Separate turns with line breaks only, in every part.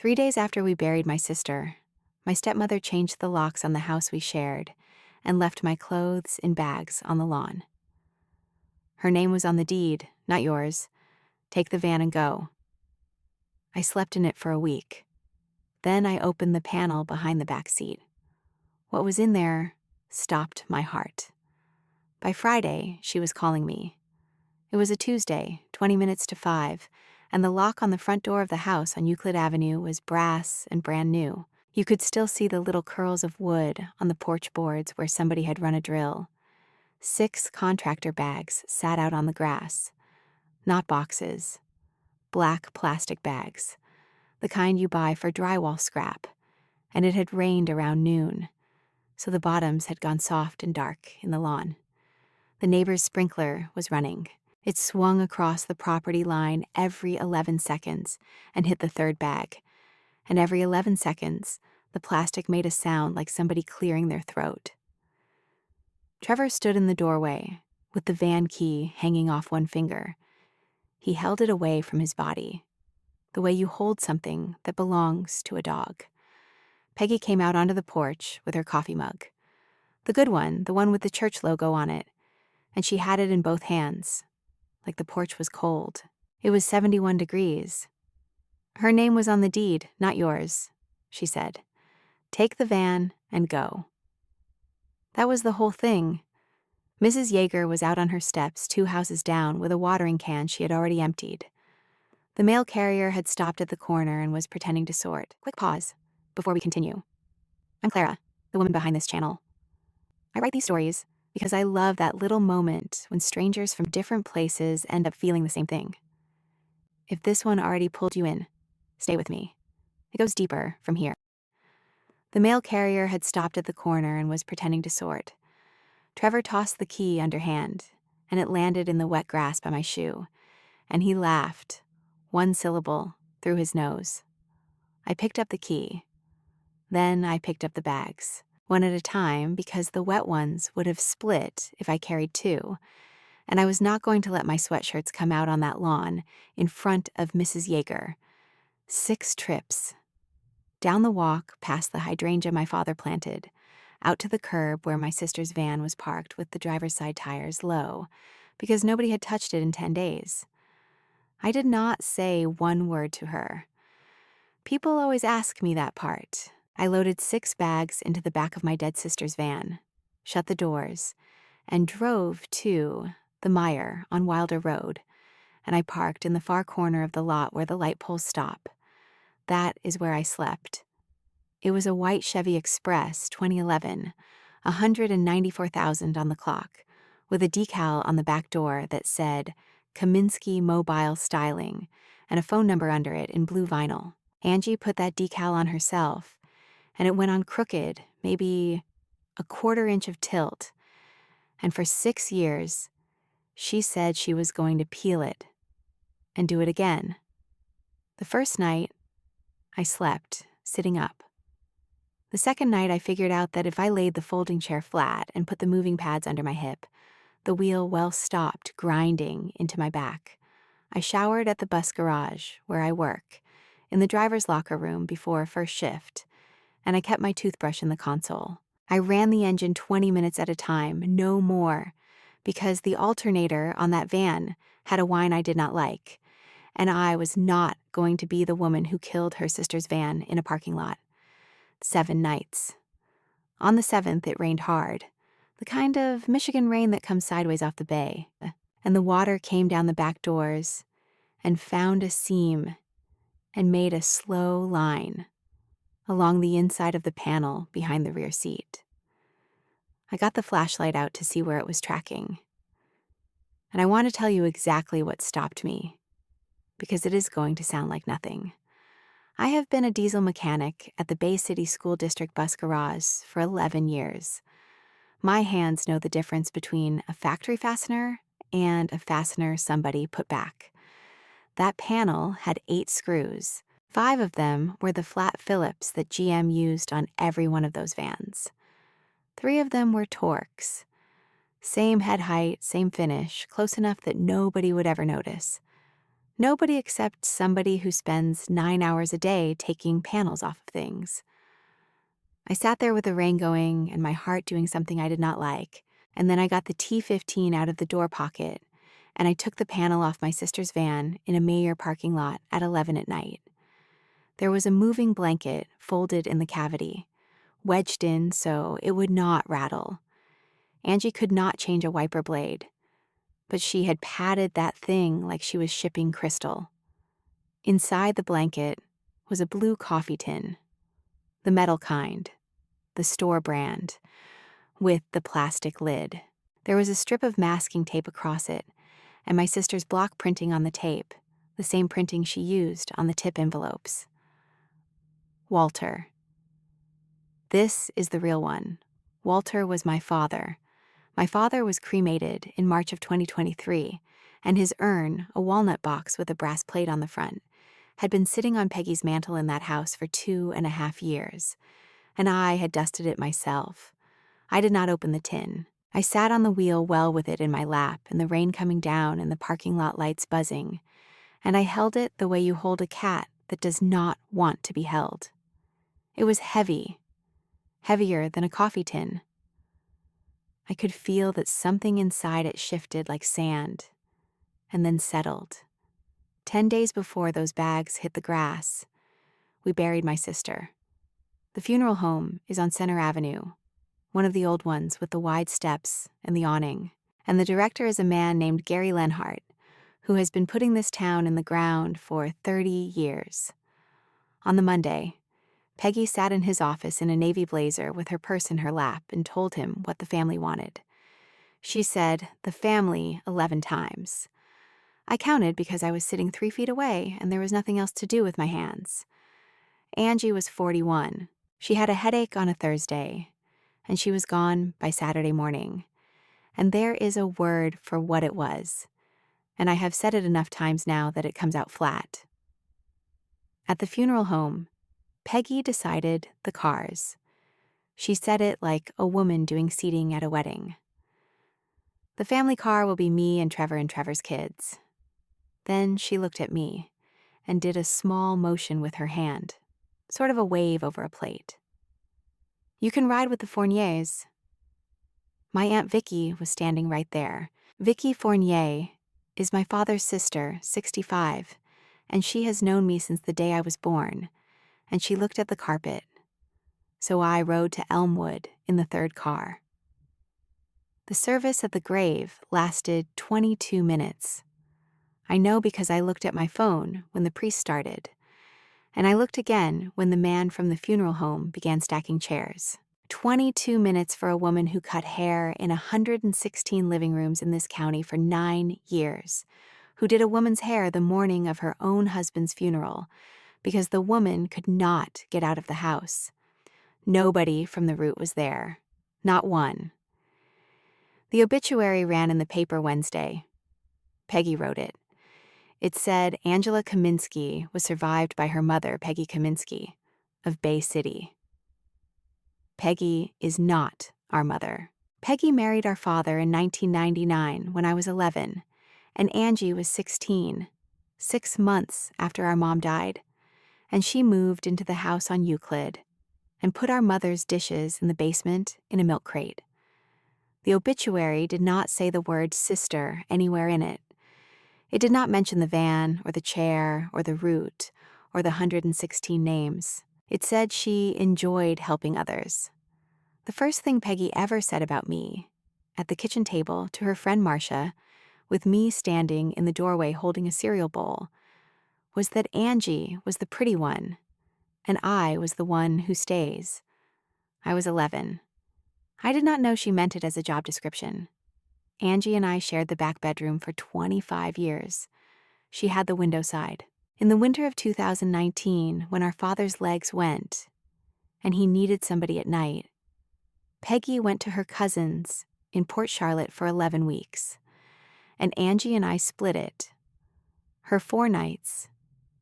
3 days after we buried my sister, my stepmother changed the locks on the house we shared and left my clothes in bags on the lawn. Her name was on the deed, not yours. Take the van and go. I slept in it for a week. Then I opened the panel behind the back seat. What was in there stopped my heart. By Friday, she was calling me. It was a Tuesday, 20 minutes to 5, and the lock on the front door of the house on Euclid Avenue was brass and brand new. You could still see the little curls of wood on the porch boards where somebody had run a drill. 6 contractor bags sat out on the grass. Not boxes. Black plastic bags. The kind you buy for drywall scrap. And it had rained around noon, so the bottoms had gone soft and dark in the lawn. The neighbor's sprinkler was running. It swung across the property line every 11 seconds and hit the third bag. And every 11 seconds, the plastic made a sound like somebody clearing their throat. Trevor stood in the doorway, with the van key hanging off one finger. He held it away from his body, the way you hold something that belongs to a dog. Peggy came out onto the porch with her coffee mug. The good one, the one with the church logo on it, and she had it in both hands, like the porch was cold. It was 71 degrees. Her name was on the deed, not yours, she said. Take the van and go. That was the whole thing. Mrs. Yeager was out on her steps 2 houses down with a watering can she had already emptied. The mail carrier had stopped at the corner and was pretending to sort. Quick pause before we continue. I'm Clara, the woman behind this channel. I write these stories because I love that little moment when strangers from different places end up feeling the same thing. If this one already pulled you in, stay with me. It goes deeper from here. The mail carrier had stopped at the corner and was pretending to sort. Trevor tossed the key underhand, and it landed in the wet grass by my shoe, and he laughed, 1 syllable, through his nose. I picked up the key. Then I picked up the bags, one at a time, because the wet ones would have split if I carried 2, and I was not going to let my sweatshirts come out on that lawn in front of Mrs. Yeager. 6 trips. Down the walk past the hydrangea my father planted, out to the curb where my sister's van was parked with the driver's side tires low, because nobody had touched it in 10 days. I did not say one word to her. People always ask me that part. I loaded 6 bags into the back of my dead sister's van, shut the doors, and drove to the Meijer on Wilder Road, and I parked in the far corner of the lot where the light poles stop. That is where I slept. It was a white Chevy Express 2011, 194,000 on the clock, with a decal on the back door that said Kaminsky Mobile Styling and a phone number under it in blue vinyl. Angie put that decal on herself, and it went on crooked, maybe a 1/4 inch of tilt. And for 6 years, she said she was going to peel it and do it again. The first night, I slept, sitting up. The second night, I figured out that if I laid the folding chair flat and put the moving pads under my hip, the wheel well stopped grinding into my back. I showered at the bus garage, where I work, in the driver's locker room before first shift, and I kept my toothbrush in the console. I ran the engine 20 minutes at a time, no more, because the alternator on that van had a whine I did not like, and I was not going to be the woman who killed her sister's van in a parking lot. 7 nights. On the 7th, it rained hard, the kind of Michigan rain that comes sideways off the bay, and the water came down the back doors and found a seam and made a slow line along the inside of the panel behind the rear seat. I got the flashlight out to see where it was tracking, and I want to tell you exactly what stopped me, because it is going to sound like nothing. I have been a diesel mechanic at the Bay City School District bus garage for 11 years. My hands know the difference between a factory fastener and a fastener somebody put back. That panel had 8 screws. 5 of them were the flat Phillips that GM used on every one of those vans. 3 of them were Torx. Same head height, same finish, close enough that nobody would ever notice. Nobody except somebody who spends 9 hours a day taking panels off of things. I sat there with the rain going and my heart doing something I did not like, and then I got the T15 out of the door pocket, and I took the panel off my sister's van in a Meijer parking lot at 11 at night. There was a moving blanket folded in the cavity, wedged in so it would not rattle. Angie could not change a wiper blade, but she had padded that thing like she was shipping crystal. Inside the blanket was a blue coffee tin, the metal kind, the store brand, with the plastic lid. There was a strip of masking tape across it, and my sister's block printing on the tape, the same printing she used on the tip envelopes. Walter. This is the real one. Walter was my father. My father was cremated in March of 2023, and his urn, a walnut box with a brass plate on the front, had been sitting on Peggy's mantel in that house for 2.5 years, and I had dusted it myself. I did not open the tin. I sat on the wheel well with it in my lap and the rain coming down and the parking lot lights buzzing, and I held it the way you hold a cat that does not want to be held. It was heavy, heavier than a coffee tin. I could feel that something inside it shifted like sand, and then settled. 10 days before those bags hit the grass, we buried my sister. The funeral home is on Center Avenue, one of the old ones with the wide steps and the awning, and the director is a man named Gary Lenhart, who has been putting this town in the ground for 30 years. On the Monday, Peggy sat in his office in a navy blazer with her purse in her lap and told him what the family wanted. She said, "the family," 11 times. I counted because I was sitting 3 feet away and there was nothing else to do with my hands. Angie was 41. She had a headache on a Thursday, and she was gone by Saturday morning. And there is a word for what it was, and I have said it enough times now that it comes out flat. At the funeral home, Peggy decided the cars. She said it like a woman doing seating at a wedding. The family car will be me and Trevor's kids. Then she looked at me and did a small motion with her hand, sort of a wave over a plate. "You can ride with the Fourniers." My Aunt Vicky was standing right there. Vicky Fournier is my father's sister, 65, and she has known me since the day I was born, and she looked at the carpet. So I rode to Elmwood in the third car. The service at the grave lasted 22 minutes. I know because I looked at my phone when the priest started, and I looked again when the man from the funeral home began stacking chairs. 22 minutes for a woman who cut hair in 116 living rooms in this county for 9 years, who did a woman's hair the morning of her own husband's funeral because the woman could not get out of the house. Nobody from the route was there. Not one. The obituary ran in the paper Wednesday. Peggy wrote it. It said Angela Kaminsky was survived by her mother, Peggy Kaminsky, of Bay City. Peggy is not our mother. Peggy married our father in 1999 when I was 11, and Angie was 16, 6 months after our mom died, and she moved into the house on Euclid and put our mother's dishes in the basement in a milk crate. The obituary did not say the word sister anywhere in it. It did not mention the van or the chair or the route or the 116 names. It said she enjoyed helping others. The first thing Peggy ever said about me, at the kitchen table to her friend Marcia, with me standing in the doorway holding a cereal bowl, was that Angie was the pretty one, and I was the one who stays. I was 11. I did not know she meant it as a job description. Angie and I shared the back bedroom for 25 years. She had the window side. In the winter of 2019, when our father's legs went, and he needed somebody at night, Peggy went to her cousin's in Port Charlotte for 11 weeks, and Angie and I split it. Her 4 nights,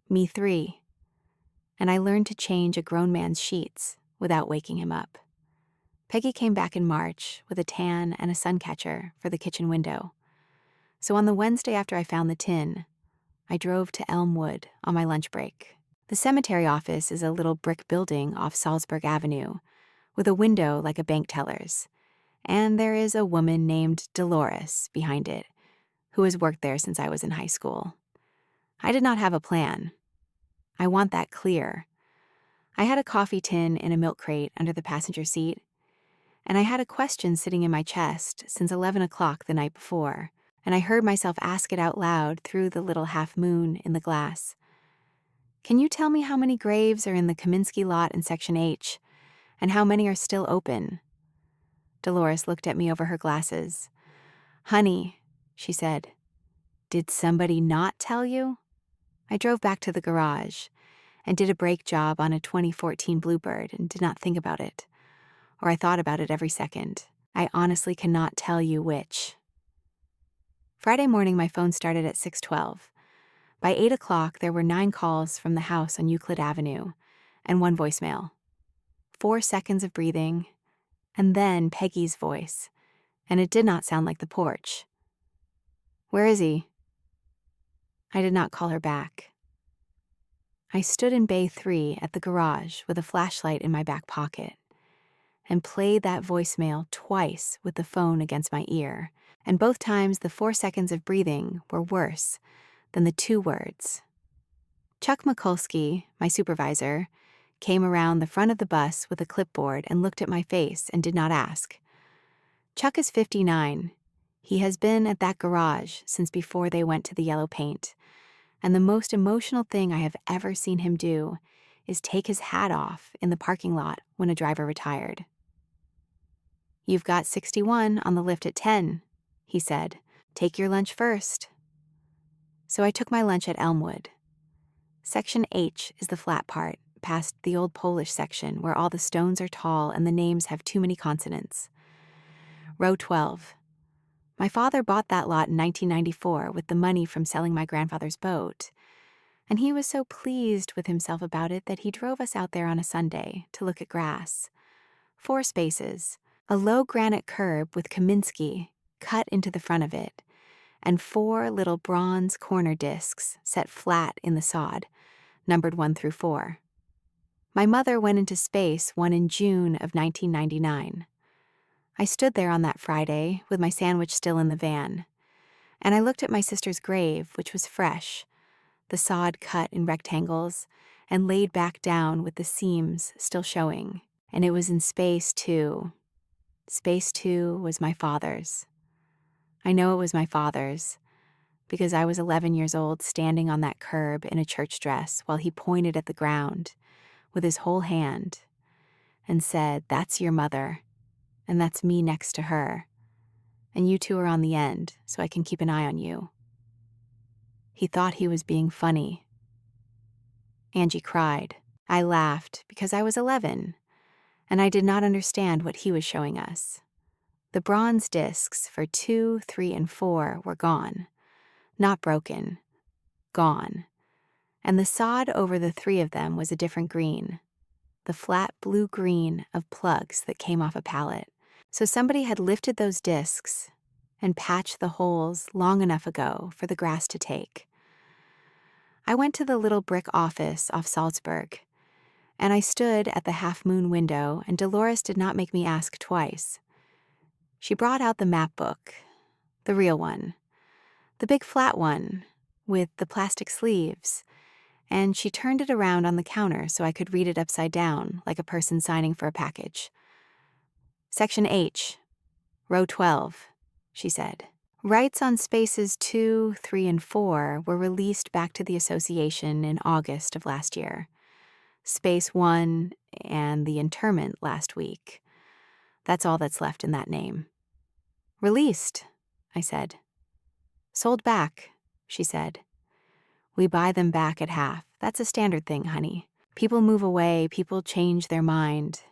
me 3, and I learned to change a grown man's sheets without waking him up. Peggy came back in March with a tan and a sun catcher for the kitchen window. So on the Wednesday after I found the tin, I drove to Elmwood on my lunch break. The cemetery office is a little brick building off Salzburg Avenue, with a window like a bank teller's, and there is a woman named Dolores behind it, who has worked there since I was in high school. I did not have a plan. I want that clear. I had a coffee tin in a milk crate under the passenger seat, and I had a question sitting in my chest since 11 o'clock the night before, and I heard myself ask it out loud through the little half moon in the glass. Can you tell me how many graves are in the Kaminsky lot in Section H, and how many are still open? Dolores looked at me over her glasses. Honey, she said, did somebody not tell you? I drove back to the garage and did a brake job on a 2014 Bluebird and did not think about it. Or I thought about it every second. I honestly cannot tell you which. Friday morning, my phone started at 6:12. By 8 o'clock, there were 9 calls from the house on Euclid Avenue and 1 voicemail. 4 seconds of breathing, and then Peggy's voice, and it did not sound like the porch. Where is he? I did not call her back. I stood in Bay 3 at the garage with a flashlight in my back pocket and played that voicemail twice with the phone against my ear, and both times the 4 seconds of breathing were worse than the 2 words. Chuck Mikulski, my supervisor, came around the front of the bus with a clipboard and looked at my face and did not ask. Chuck is 59. He has been at that garage since before they went to the yellow paint, and the most emotional thing I have ever seen him do is take his hat off in the parking lot when a driver retired. You've got 61 on the lift at 10, he said. Take your lunch first. So I took my lunch at Elmwood. Section H is the flat part, past the old Polish section where all the stones are tall and the names have too many consonants. Row 12. My father bought that lot in 1994 with the money from selling my grandfather's boat, and he was so pleased with himself about it that he drove us out there on a Sunday to look at grass. 4 spaces, a low granite curb with Kaminsky cut into the front of it, and 4 little bronze corner discs set flat in the sod, numbered 1 through 4. My mother went into space one in June of 1999. I stood there on that Friday with my sandwich still in the van, and I looked at my sister's grave, which was fresh, the sod cut in rectangles and laid back down with the seams still showing, and it was in space 2. Space 2 was my father's. I know it was my father's because I was 11 years old standing on that curb in a church dress while he pointed at the ground with his whole hand and said, "That's your mother, and that's me next to her, and you two are on the end so I can keep an eye on you." He thought he was being funny. Angie cried. I laughed because I was 11, and I did not understand what he was showing us. The bronze discs for 2, 3, and 4 were gone. Not broken. Gone. And the sod over the 3 of them was a different green. The flat blue-green of plugs that came off a pallet. So somebody had lifted those discs and patched the holes long enough ago for the grass to take. I went to the little brick office off Salzburg, and I stood at the half-moon window, and Dolores did not make me ask twice. She brought out the map book, the real one, the big flat one with the plastic sleeves, and she turned it around on the counter so I could read it upside down like a person signing for a package. Section H, row 12, she said. Rights on spaces 2, 3, and 4 were released back to the association in August of last year. Space 1 and the interment last week. That's all that's left in that name. Released, I said. Sold back, she said. We buy them back at half. That's a standard thing, honey. People move away, people change their mind.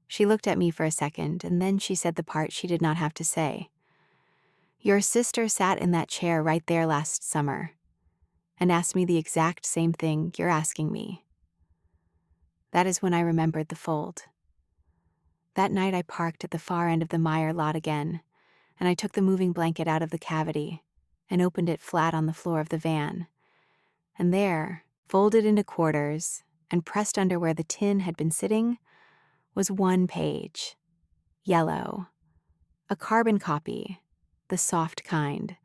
She looked at me for a second, and then she said the part she did not have to say. Your sister sat in that chair right there last summer and asked me the exact same thing you're asking me. That is when I remembered the fold. That night I parked at the far end of the Meijer lot again, and I took the moving blanket out of the cavity and opened it flat on the floor of the van And there, folded into quarters and pressed under where the tin had been sitting, was one page, yellow, a carbon copy, the soft kind,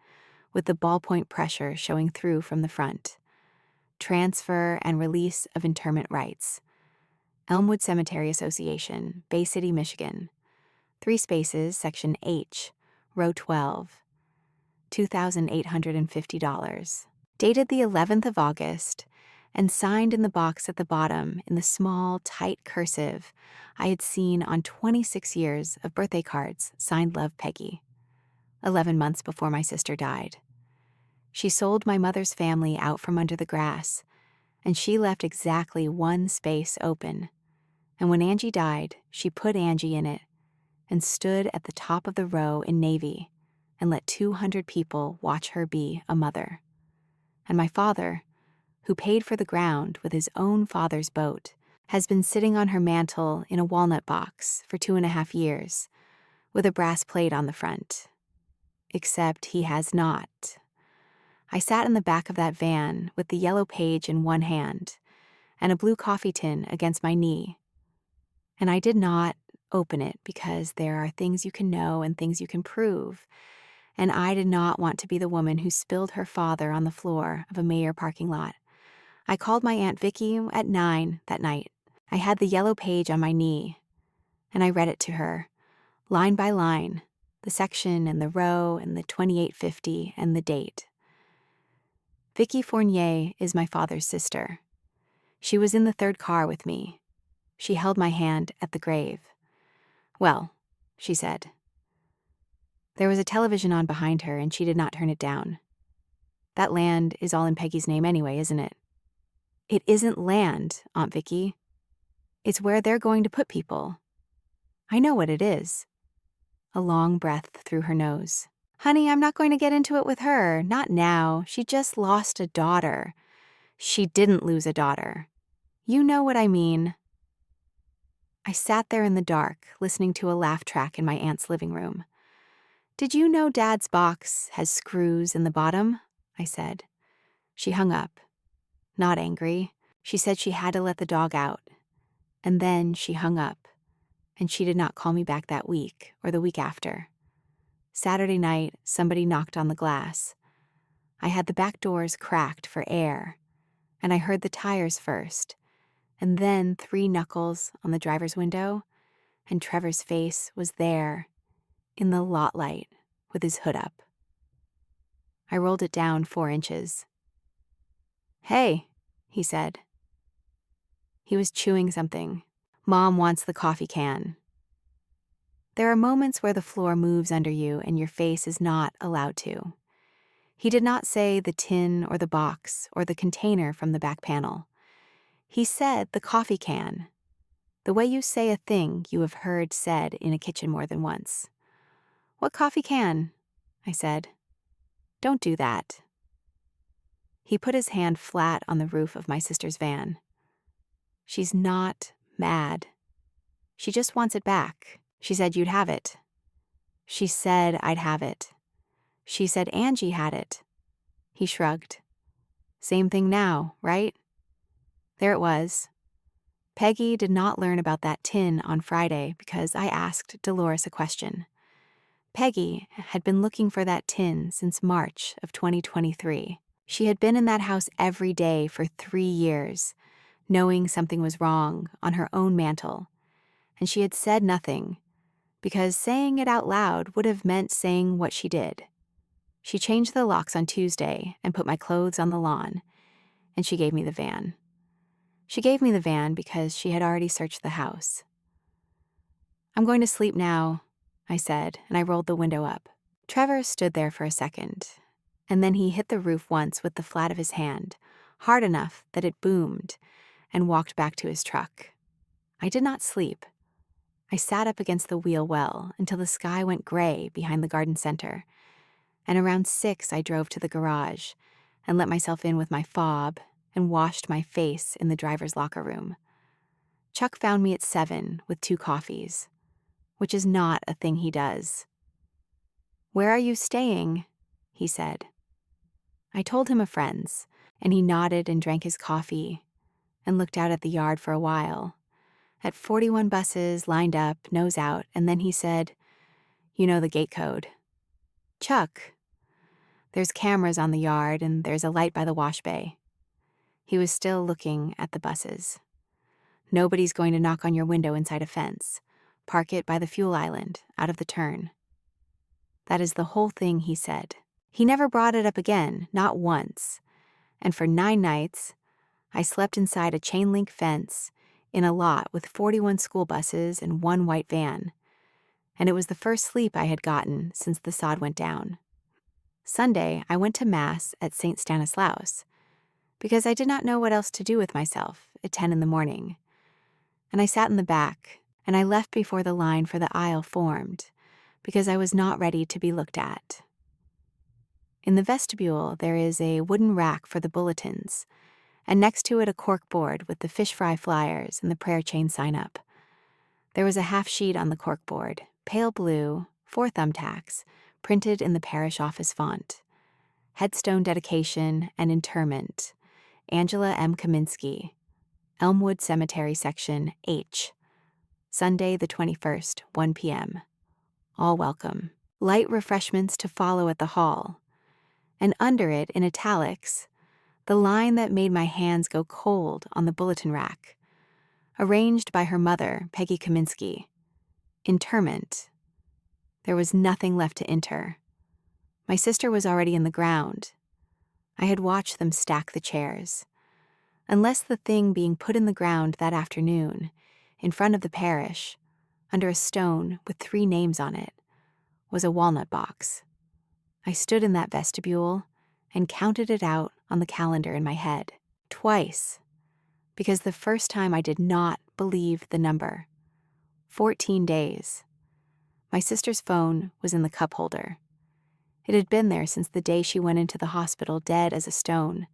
with the ballpoint pressure showing through from the front. Transfer and release of interment rights. Elmwood Cemetery Association, Bay City, Michigan. 3 spaces, section H, row 12. $2,850. Dated the 11th of August, and signed in the box at the bottom in the small, tight cursive I had seen on 26 years of birthday cards signed Love Peggy, 11 months before my sister died. She sold my mother's family out from under the grass, and she left exactly one space open. And when Angie died, she put Angie in it and stood at the top of the row in navy and let 200 people watch her be a mother. And my father, who paid for the ground with his own father's boat, has been sitting on her mantel in a walnut box for 2.5 years, with a brass plate on the front. Except he has not. I sat in the back of that van with the yellow page in one hand and a blue coffee tin against my knee. And I did not open it because there are things you can know and things you can prove. And I did not want to be the woman who spilled her father on the floor of a Meijer parking lot. I called my Aunt Vicky at 9 that night. I had the yellow page on my knee, and I read it to her, line by line, the section and the row and the 2850 and the date. Vicky Fournier is my father's sister. She was in the 3rd car with me. She held my hand at the grave. Well, she said. There was a television on behind her, and she did not turn it down. That land is all in Peggy's name anyway, isn't it? It isn't land, Aunt Vicky. It's where they're going to put people. I know what it is. A long breath through her nose. Honey, I'm not going to get into it with her. Not now. She just lost a daughter. She didn't lose a daughter. You know what I mean. I sat there in the dark, listening to a laugh track in my aunt's living room. Did you know Dad's box has screws in the bottom? I said. She hung up. Not angry. She said she had to let the dog out. And then she hung up. And she did not call me back that week or the week after. Saturday night, somebody knocked on the glass. I had the back doors cracked for air, and I heard the tires first, and then 3 knuckles on the driver's window, and Trevor's face was there, in the lot light, with his hood up. I rolled it down 4 inches. Hey, he said. He was chewing something. Mom wants the coffee can. There are moments where the floor moves under you and your face is not allowed to. He did not say the tin or the box or the container from the back panel. He said the coffee can, the way you say a thing you have heard said in a kitchen more than once. What coffee can? I said. Don't do that. He put his hand flat on the roof of my sister's van. She's not mad. She just wants it back. She said you'd have it. She said I'd have it. She said Angie had it. He shrugged. Same thing now, right? There it was. Peggy did not learn about that tin on Friday because I asked Dolores a question. Peggy had been looking for that tin since March of 2023. She had been in that house every day for 3 years, knowing something was wrong on her own mantel, and she had said nothing, because saying it out loud would have meant saying what she did. She changed the locks on Tuesday and put my clothes on the lawn, and she gave me the van. She gave me the van because she had already searched the house. I'm going to sleep now, I said, and I rolled the window up. Trevor stood there for a second, and then he hit the roof once with the flat of his hand, hard enough that it boomed, and walked back to his truck. I did not sleep. I sat up against the wheel well until the sky went gray behind the garden center, and around 6 I drove to the garage and let myself in with my fob and washed my face in the driver's locker room. Chuck found me at 7 with 2 coffees, which is not a thing he does. Where are you staying? He said. I told him a friend's, And he nodded and drank his coffee and looked out at the yard for a while, at 41 buses lined up, nose out, and then he said, "You know the gate code." "Chuck, there's cameras on the yard and there's a light by the wash bay." He was still looking at the buses. "Nobody's going to knock on your window inside a fence. Park it by the fuel island, out of the turn." That is the whole thing he said. He never brought it up again, not once. And for 9 nights, I slept inside a chain-link fence in a lot with 41 school buses and 1 white van. And it was the first sleep I had gotten since the sod went down. Sunday, I went to Mass at St. Stanislaus because I did not know what else to do with myself at 10 in the morning. And I sat in the back, and I left before the line for the aisle formed because I was not ready to be looked at. In the vestibule, there is a wooden rack for the bulletins, and next to it a cork board with the fish fry flyers and the prayer chain sign up. There was a half sheet on the cork board, pale blue, 4 thumbtacks, printed in the parish office font. Headstone dedication and interment, Angela M. Kaminsky, Elmwood Cemetery Section H, Sunday the 21st, 1 p.m. All welcome. Light refreshments to follow at the hall. And under it, in italics, the line that made my hands go cold on the bulletin rack, arranged by her mother, Peggy Kaminsky. Interment. There was nothing left to inter. My sister was already in the ground. I had watched them stack the chairs. Unless the thing being put in the ground that afternoon, in front of the parish, under a stone with 3 names on it, was a walnut box. I stood in that vestibule and counted it out on the calendar in my head, twice, because the first time I did not believe the number. 14 days. My sister's phone was in the cup holder. It had been there since the day she went into the hospital dead as a stone,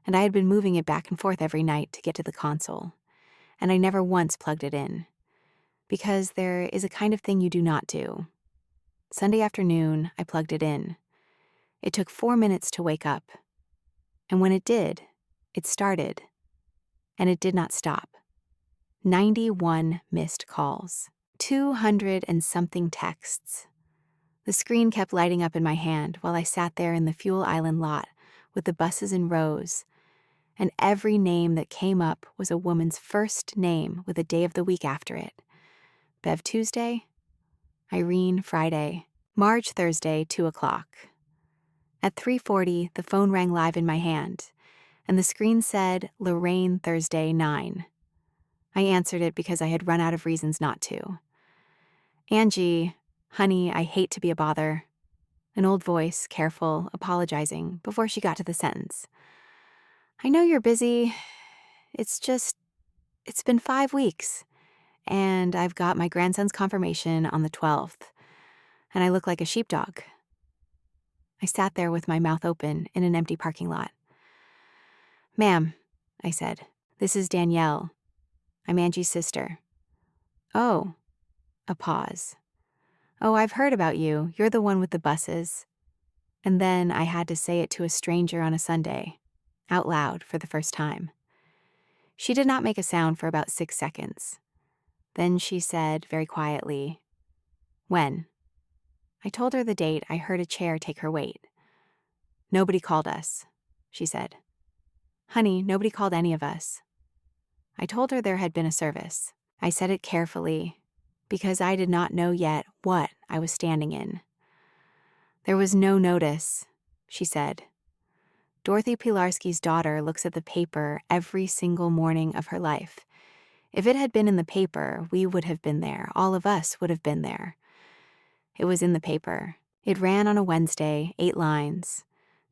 and I had been moving it back and forth every night to get to the console, and I never once plugged it in, because there is a kind of thing you do not do. Sunday afternoon, I plugged it in. It took 4 minutes to wake up, and when it did, it started, and it did not stop. 91 missed calls, 200 and something texts. The screen kept lighting up in my hand while I sat there in the fuel island lot with the buses in rows, and every name that came up was a woman's first name with a day of the week after it. Bev Tuesday, Irene Friday, Marge Thursday, 2 o'clock. At 3:40, the phone rang live in my hand, and the screen said Lorraine Thursday, 9. I answered it because I had run out of reasons not to. "Angie, honey, I hate to be a bother." An old voice, careful, apologizing before she got to the sentence. "I know you're busy. It's been 5 weeks, and I've got my grandson's confirmation on the 12th, and I look like a sheepdog." I sat there with my mouth open in an empty parking lot. "Ma'am," I said, "this is Danielle. I'm Angie's sister." "Oh." A pause. "Oh, I've heard about you. You're the one with the buses." And then I had to say it to a stranger on a Sunday, out loud for the first time. She did not make a sound for about 6 seconds. Then she said very quietly, "When?" I told her the date I heard a chair take her weight. "Nobody called us," she said. "Honey, nobody called any of us." I told her there had been a service. I said it carefully, because I did not know yet what I was standing in. "There was no notice," she said. "Dorothy Pilarski's daughter looks at the paper every single morning of her life. If it had been in the paper, we would have been there. All of us would have been there. It was in the paper. It ran on a Wednesday, 8 lines.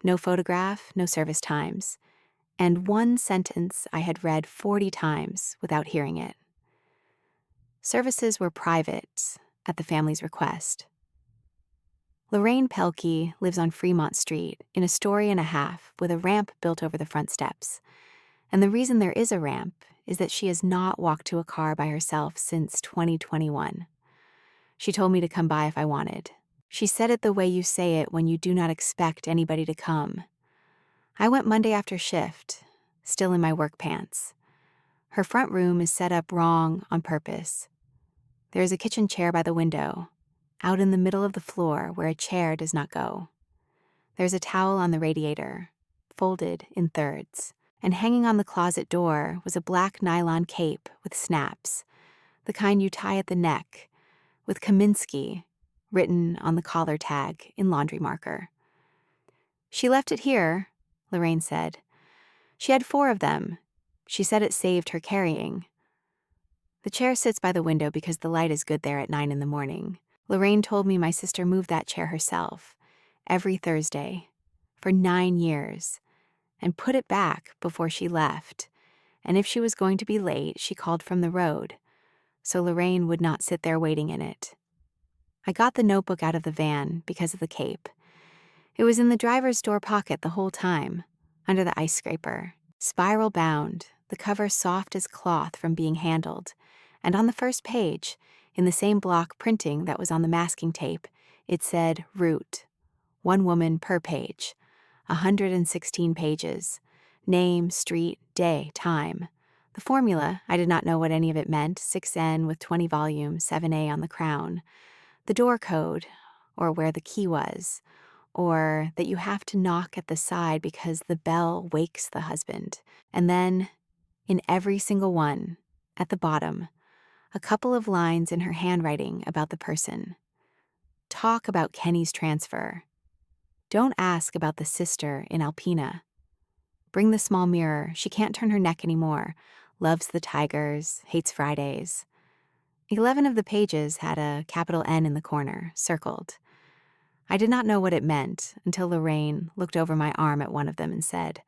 No photograph, no service times. And 1 sentence I had read 40 times without hearing it. Services were private, at the family's request. Lorraine Pelkey lives on Fremont Street in a story and a half with a ramp built over the front steps. And the reason there is a ramp is that she has not walked to a car by herself since 2021. She told me to come by if I wanted. She said it the way you say it when you do not expect anybody to come. I went Monday after shift, still in my work pants. Her front room is set up wrong on purpose. There is a kitchen chair by the window, out in the middle of the floor where a chair does not go. There's a towel on the radiator, folded in thirds, and hanging on the closet door was a black nylon cape with snaps, the kind you tie at the neck, with Kaminsky written on the collar tag in laundry marker. She left it here, Lorraine said. She had 4 of them. She said it saved her carrying. The chair sits by the window because the light is good there at 9 in the morning. Lorraine told me my sister moved that chair herself, every Thursday, for 9 years, and put it back before she left. And if she was going to be late, she called from the road, so Lorraine would not sit there waiting in it. I got the notebook out of the van because of the cape. It was in the driver's door pocket the whole time, under the ice scraper, spiral bound, the cover soft as cloth from being handled, and on the first page, in the same block printing that was on the masking tape, it said Root, 1 woman per page, 116 pages, name, street, day, time. The formula, I did not know what any of it meant, 6N with 20 volumes, 7A on the crown. The door code, or where the key was, or that you have to knock at the side because the bell wakes the husband. And then, in every single one, at the bottom, a couple of lines in her handwriting about the person. Talk about Kenny's transfer. Don't ask about the sister in Alpena. Bring the small mirror. She can't turn her neck anymore. Loves the Tigers, hates Fridays. 11 of the pages had a capital N in the corner, circled. I did not know what it meant until Lorraine looked over my arm at one of them and said,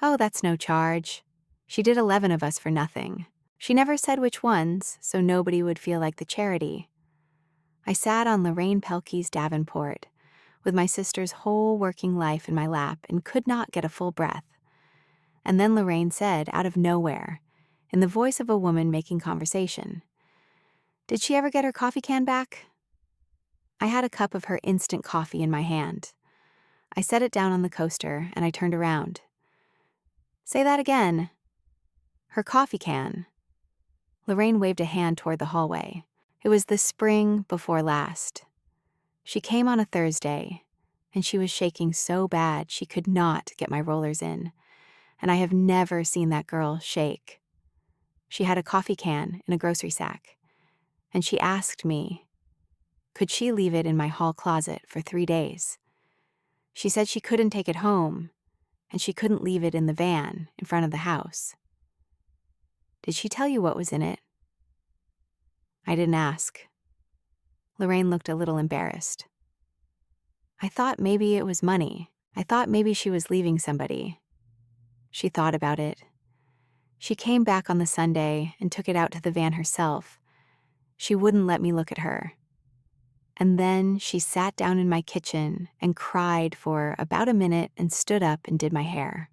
"Oh, that's no charge. She did 11 of us for nothing." She never said which ones, so nobody would feel like the charity. I sat on Lorraine Pelkey's Davenport, with my sister's whole working life in my lap and could not get a full breath. And then Lorraine said, out of nowhere, in the voice of a woman making conversation, "Did she ever get her coffee can back?" I had a cup of her instant coffee in my hand. I set it down on the coaster and I turned around. "Say that again." "Her coffee can." Lorraine waved a hand toward the hallway. It was the spring before last. She came on a Thursday, and she was shaking so bad she could not get my rollers in, and I have never seen that girl shake. She had a coffee can in a grocery sack, and she asked me, could she leave it in my hall closet for 3 days? She said she couldn't take it home, and she couldn't leave it in the van in front of the house. Did she tell you what was in it? I didn't ask. Lorraine looked a little embarrassed. I thought maybe it was money. I thought maybe she was leaving somebody. She thought about it. She came back on the Sunday and took it out to the van herself. She wouldn't let me look at her. And then she sat down in my kitchen and cried for about a minute and stood up and did my hair.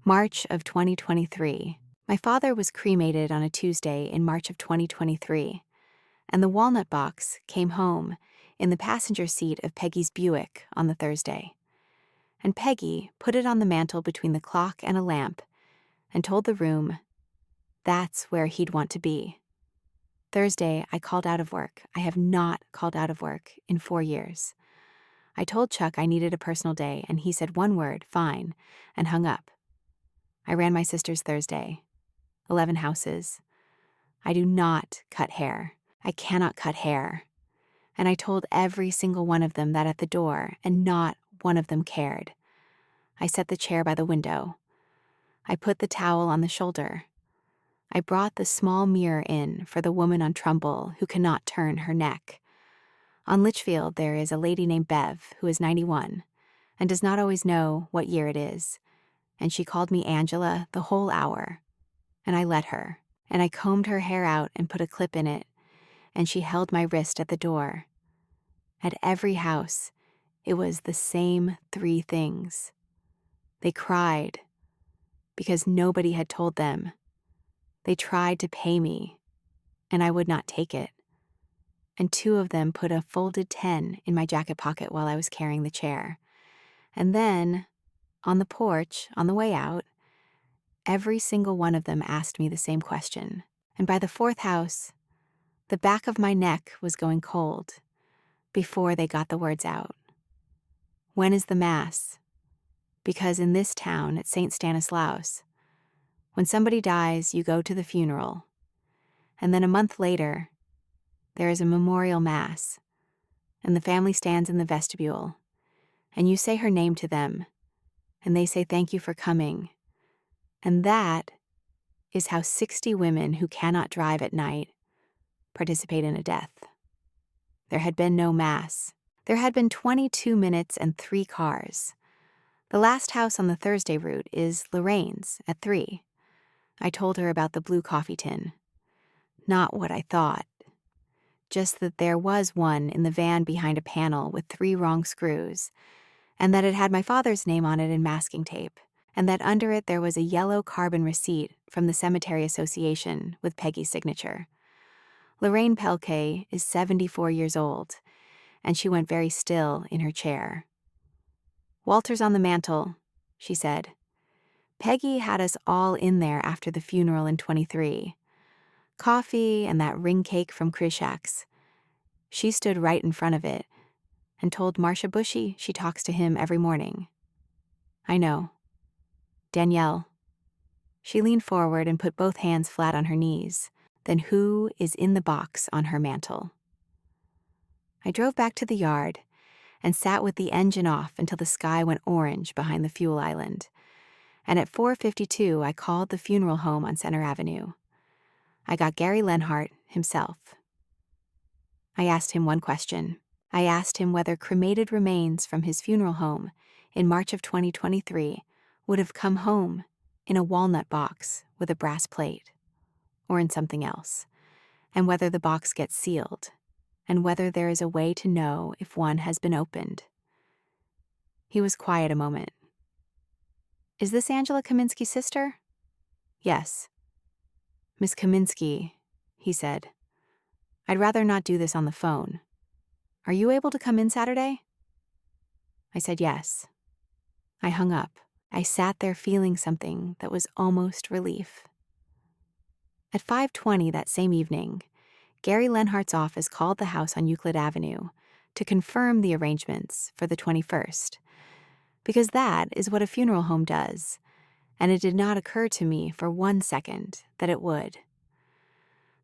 March of 2023. My father was cremated on a Tuesday in March of 2023, and the walnut box came home in the passenger seat of Peggy's Buick on the Thursday. And Peggy put it on the mantel between the clock and a lamp and told the room, that's where he'd want to be. Thursday, I called out of work. I have not called out of work in 4 years. I told Chuck I needed a personal day, and he said one word, fine, and hung up. I ran my sister's Thursday. 11 houses. I do not cut hair. I cannot cut hair. And I told every single one of them that at the door, and not one of them cared. I set the chair by the window. I put the towel on the shoulder. I brought the small mirror in for the woman on Trumbull who cannot turn her neck. On Litchfield, there is a lady named Bev who is 91 and does not always know what year it is. And she called me Angela the whole hour. And I let her. And I combed her hair out and put a clip in it. And she held my wrist at the door. At every house, it was the same 3 things. They cried because nobody had told them. They tried to pay me, and I would not take it. And 2 of them put a folded 10 in my jacket pocket while I was carrying the chair. And then, on the porch, on the way out, every single one of them asked me the same question. And by the fourth house, the back of my neck was going cold before they got the words out. When is the Mass? Because in this town at St. Stanislaus, when somebody dies, you go to the funeral, and then a month later, there is a memorial Mass, and the family stands in the vestibule, and you say her name to them, and they say thank you for coming, and that is how 60 women who cannot drive at night participate in a death. There had been no Mass. There had been 22 minutes and 3 cars. The last house on the Thursday route is Lorraine's at 3. I told her about the blue coffee tin. Not what I thought. Just that there was one in the van behind a panel with 3 wrong screws, and that it had my father's name on it in masking tape, and that under it there was a yellow carbon receipt from the Cemetery Association with Peggy's signature. Lorraine Pelkay is 74 years old, and she went very still in her chair. "Walter's on the mantel," she said. "Peggy had us all in there after the funeral in 23. Coffee and that ring cake from Krishak's. She stood right in front of it and told Marcia Bushy she talks to him every morning." "I know. Danielle." She leaned forward and put both hands flat on her knees. "Then who is in the box on her mantel?" I drove back to the yard and sat with the engine off until the sky went orange behind the fuel island. And at 4:52, I called the funeral home on Center Avenue. I got Gary Lenhart himself. I asked him one question. I asked him whether cremated remains from his funeral home in March of 2023 would have come home in a walnut box with a brass plate, or in something else, and whether the box gets sealed, and whether there is a way to know if one has been opened. He was quiet a moment. "Is this Angela Kaminsky's sister?" "Yes." "Miss Kaminsky," he said, "I'd rather not do this on the phone. Are you able to come in Saturday?" I said yes. I hung up. I sat there feeling something that was almost relief. At 5:20 that same evening, Gary Lenhart's office called the house on Euclid Avenue to confirm the arrangements for the 21st, because that is what a funeral home does, and it did not occur to me for 1 second that it would.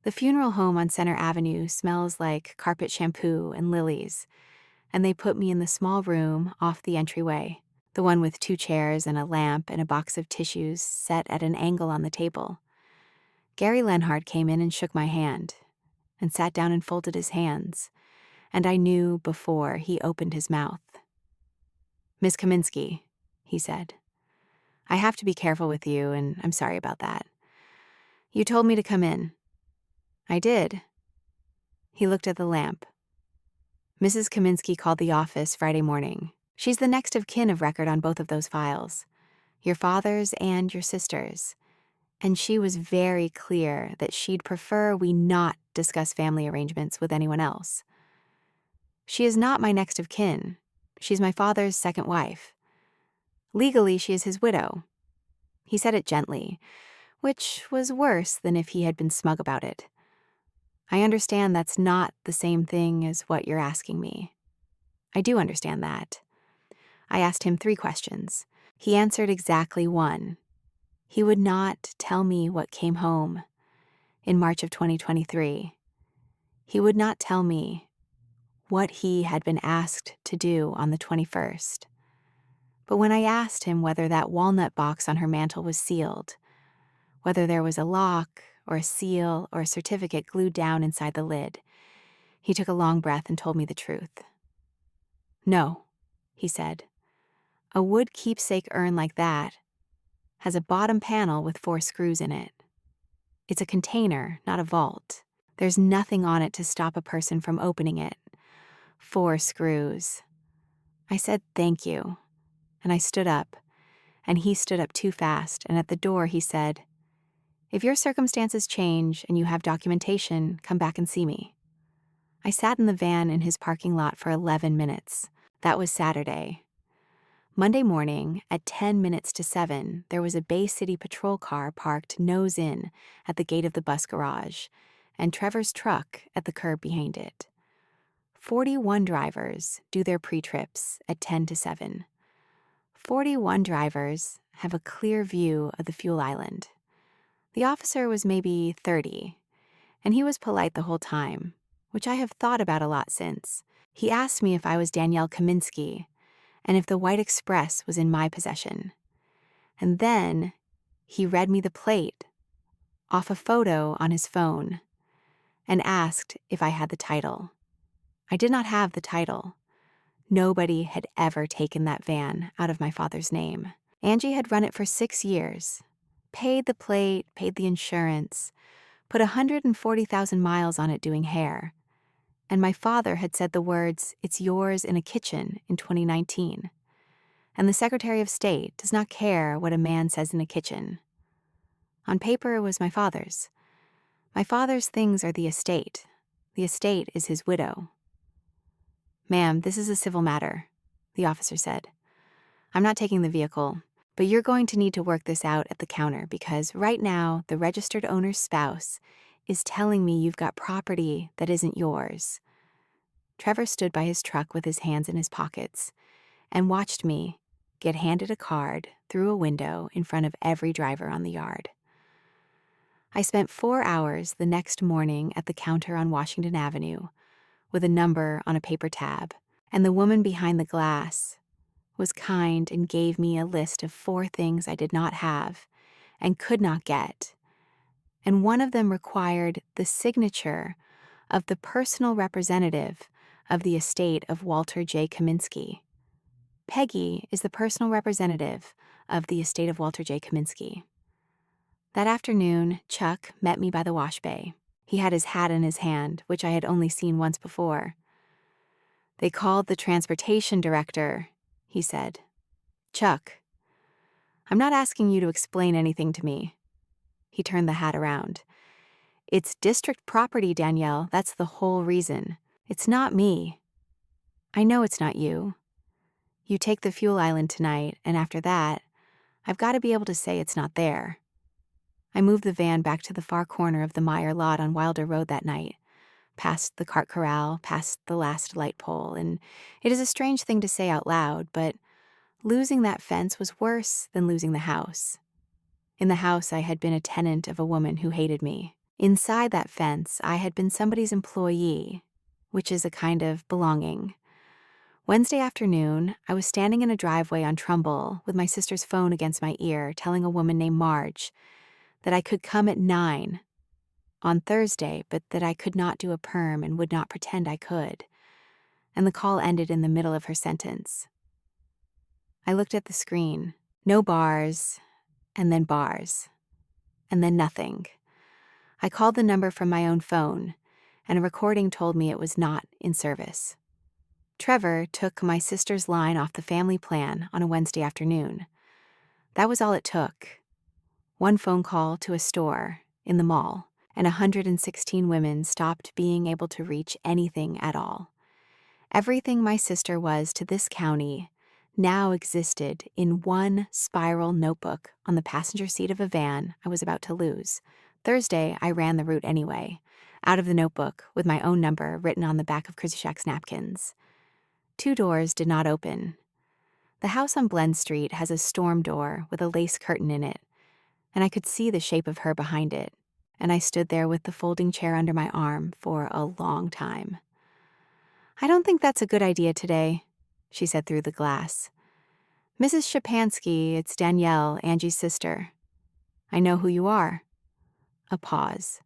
The funeral home on Center Avenue smells like carpet shampoo and lilies, and they put me in the small room off the entryway, the one with 2 chairs and a lamp and a box of tissues set at an angle on the table. Gary Lenhart came in and shook my hand, and sat down and folded his hands, and I knew before he opened his mouth. "Miss Kaminsky," he said, "I have to be careful with you, and I'm sorry about that. You told me to come in." "I did." He looked at the lamp. "Mrs. Kaminsky called the office Friday morning. She's the next of kin of record on both of those files, your father's and your sister's, and she was very clear that she'd prefer we not discuss family arrangements with anyone else. She is not my next of kin. She's my father's second wife. Legally, she is his widow." He said it gently, which was worse than if he had been smug about it. "I understand that's not the same thing as what you're asking me." I do understand that. I asked him 3 questions. He answered exactly 1. He would not tell me what came home in March of 2023. He would not tell me what he had been asked to do on the 21st. But when I asked him whether that walnut box on her mantel was sealed, whether there was a lock or a seal or a certificate glued down inside the lid, he took a long breath and told me the truth. "No," he said. "A wood keepsake urn like that has a bottom panel with 4 screws in it. It's a container, not a vault. There's nothing on it to stop a person from opening it. 4 screws." I said thank you, and I stood up, and he stood up too fast, and at the door he said, "If your circumstances change and you have documentation, come back and see me." I sat in the van in his parking lot for 11 minutes. That was Saturday. Monday morning, at 10 minutes to 7, there was a Bay City patrol car parked nose in at the gate of the bus garage, and Trevor's truck at the curb behind it. 41 drivers do their pre-trips at 10 to 7. 41 drivers have a clear view of the fuel island. The officer was maybe 30, and he was polite the whole time, which I have thought about a lot since. He asked me if I was Danielle Kaminsky and if the White Express was in my possession. And then he read me the plate off a photo on his phone and asked if I had the title. I did not have the title. Nobody had ever taken that van out of my father's name. Angie had run it for 6 years, paid the plate, paid the insurance, put 140,000 miles on it doing hair. And my father had said the words, "It's yours in a kitchen," in 2019. And the Secretary of State does not care what a man says in a kitchen. On paper, it was my father's. My father's things are the estate. The estate is his widow. "Ma'am, this is a civil matter," the officer said. "I'm not taking the vehicle, but you're going to need to work this out at the counter because right now the registered owner's spouse is telling me you've got property that isn't yours." Trevor stood by his truck with his hands in his pockets and watched me get handed a card through a window in front of every driver on the yard. I spent 4 hours the next morning at the counter on Washington Avenue with a number on a paper tab, and the woman behind the glass was kind and gave me a list of 4 things I did not have and could not get, and one of them required the signature of the personal representative of the estate of Walter J. Kaminsky. Peggy is the personal representative of the estate of Walter J. Kaminsky. That afternoon, Chuck met me by the wash bay. He had his hat in his hand, which I had only seen once before. "They called the transportation director," he said. "Chuck, I'm not asking you to explain anything to me." He turned the hat around. "It's district property, Danielle. That's the whole reason. It's not me. I know it's not you. You take the fuel island tonight, and after that, I've got to be able to say it's not there." I moved the van back to the far corner of the Meijer lot on Wilder Road that night, past the cart corral, past the last light pole, and it is a strange thing to say out loud, but losing that fence was worse than losing the house. In the house, I had been a tenant of a woman who hated me. Inside that fence, I had been somebody's employee, which is a kind of belonging. Wednesday afternoon, I was standing in a driveway on Trumbull with my sister's phone against my ear, telling a woman named Marge that I could come at 9 on Thursday, but that I could not do a perm and would not pretend I could. And the call ended in the middle of her sentence. I looked at the screen. No bars, and then bars, and then nothing. I called the number from my own phone, and a recording told me it was not in service. Trevor took my sister's line off the family plan on a Wednesday afternoon. That was all it took. One phone call to a store in the mall, and 116 women stopped being able to reach anything at all. Everything my sister was to this county now existed in one spiral notebook on the passenger seat of a van I was about to lose. Thursday, I ran the route anyway, out of the notebook with my own number written on the back of Krzysiak's napkins. 2 doors did not open. The house on Glen Street has a storm door with a lace curtain in it, and I could see the shape of her behind it, and I stood there with the folding chair under my arm for a long time. "I don't think that's a good idea today," she said through the glass. "Mrs. Shapansky, it's Danielle, Angie's sister. I know who you are." A pause.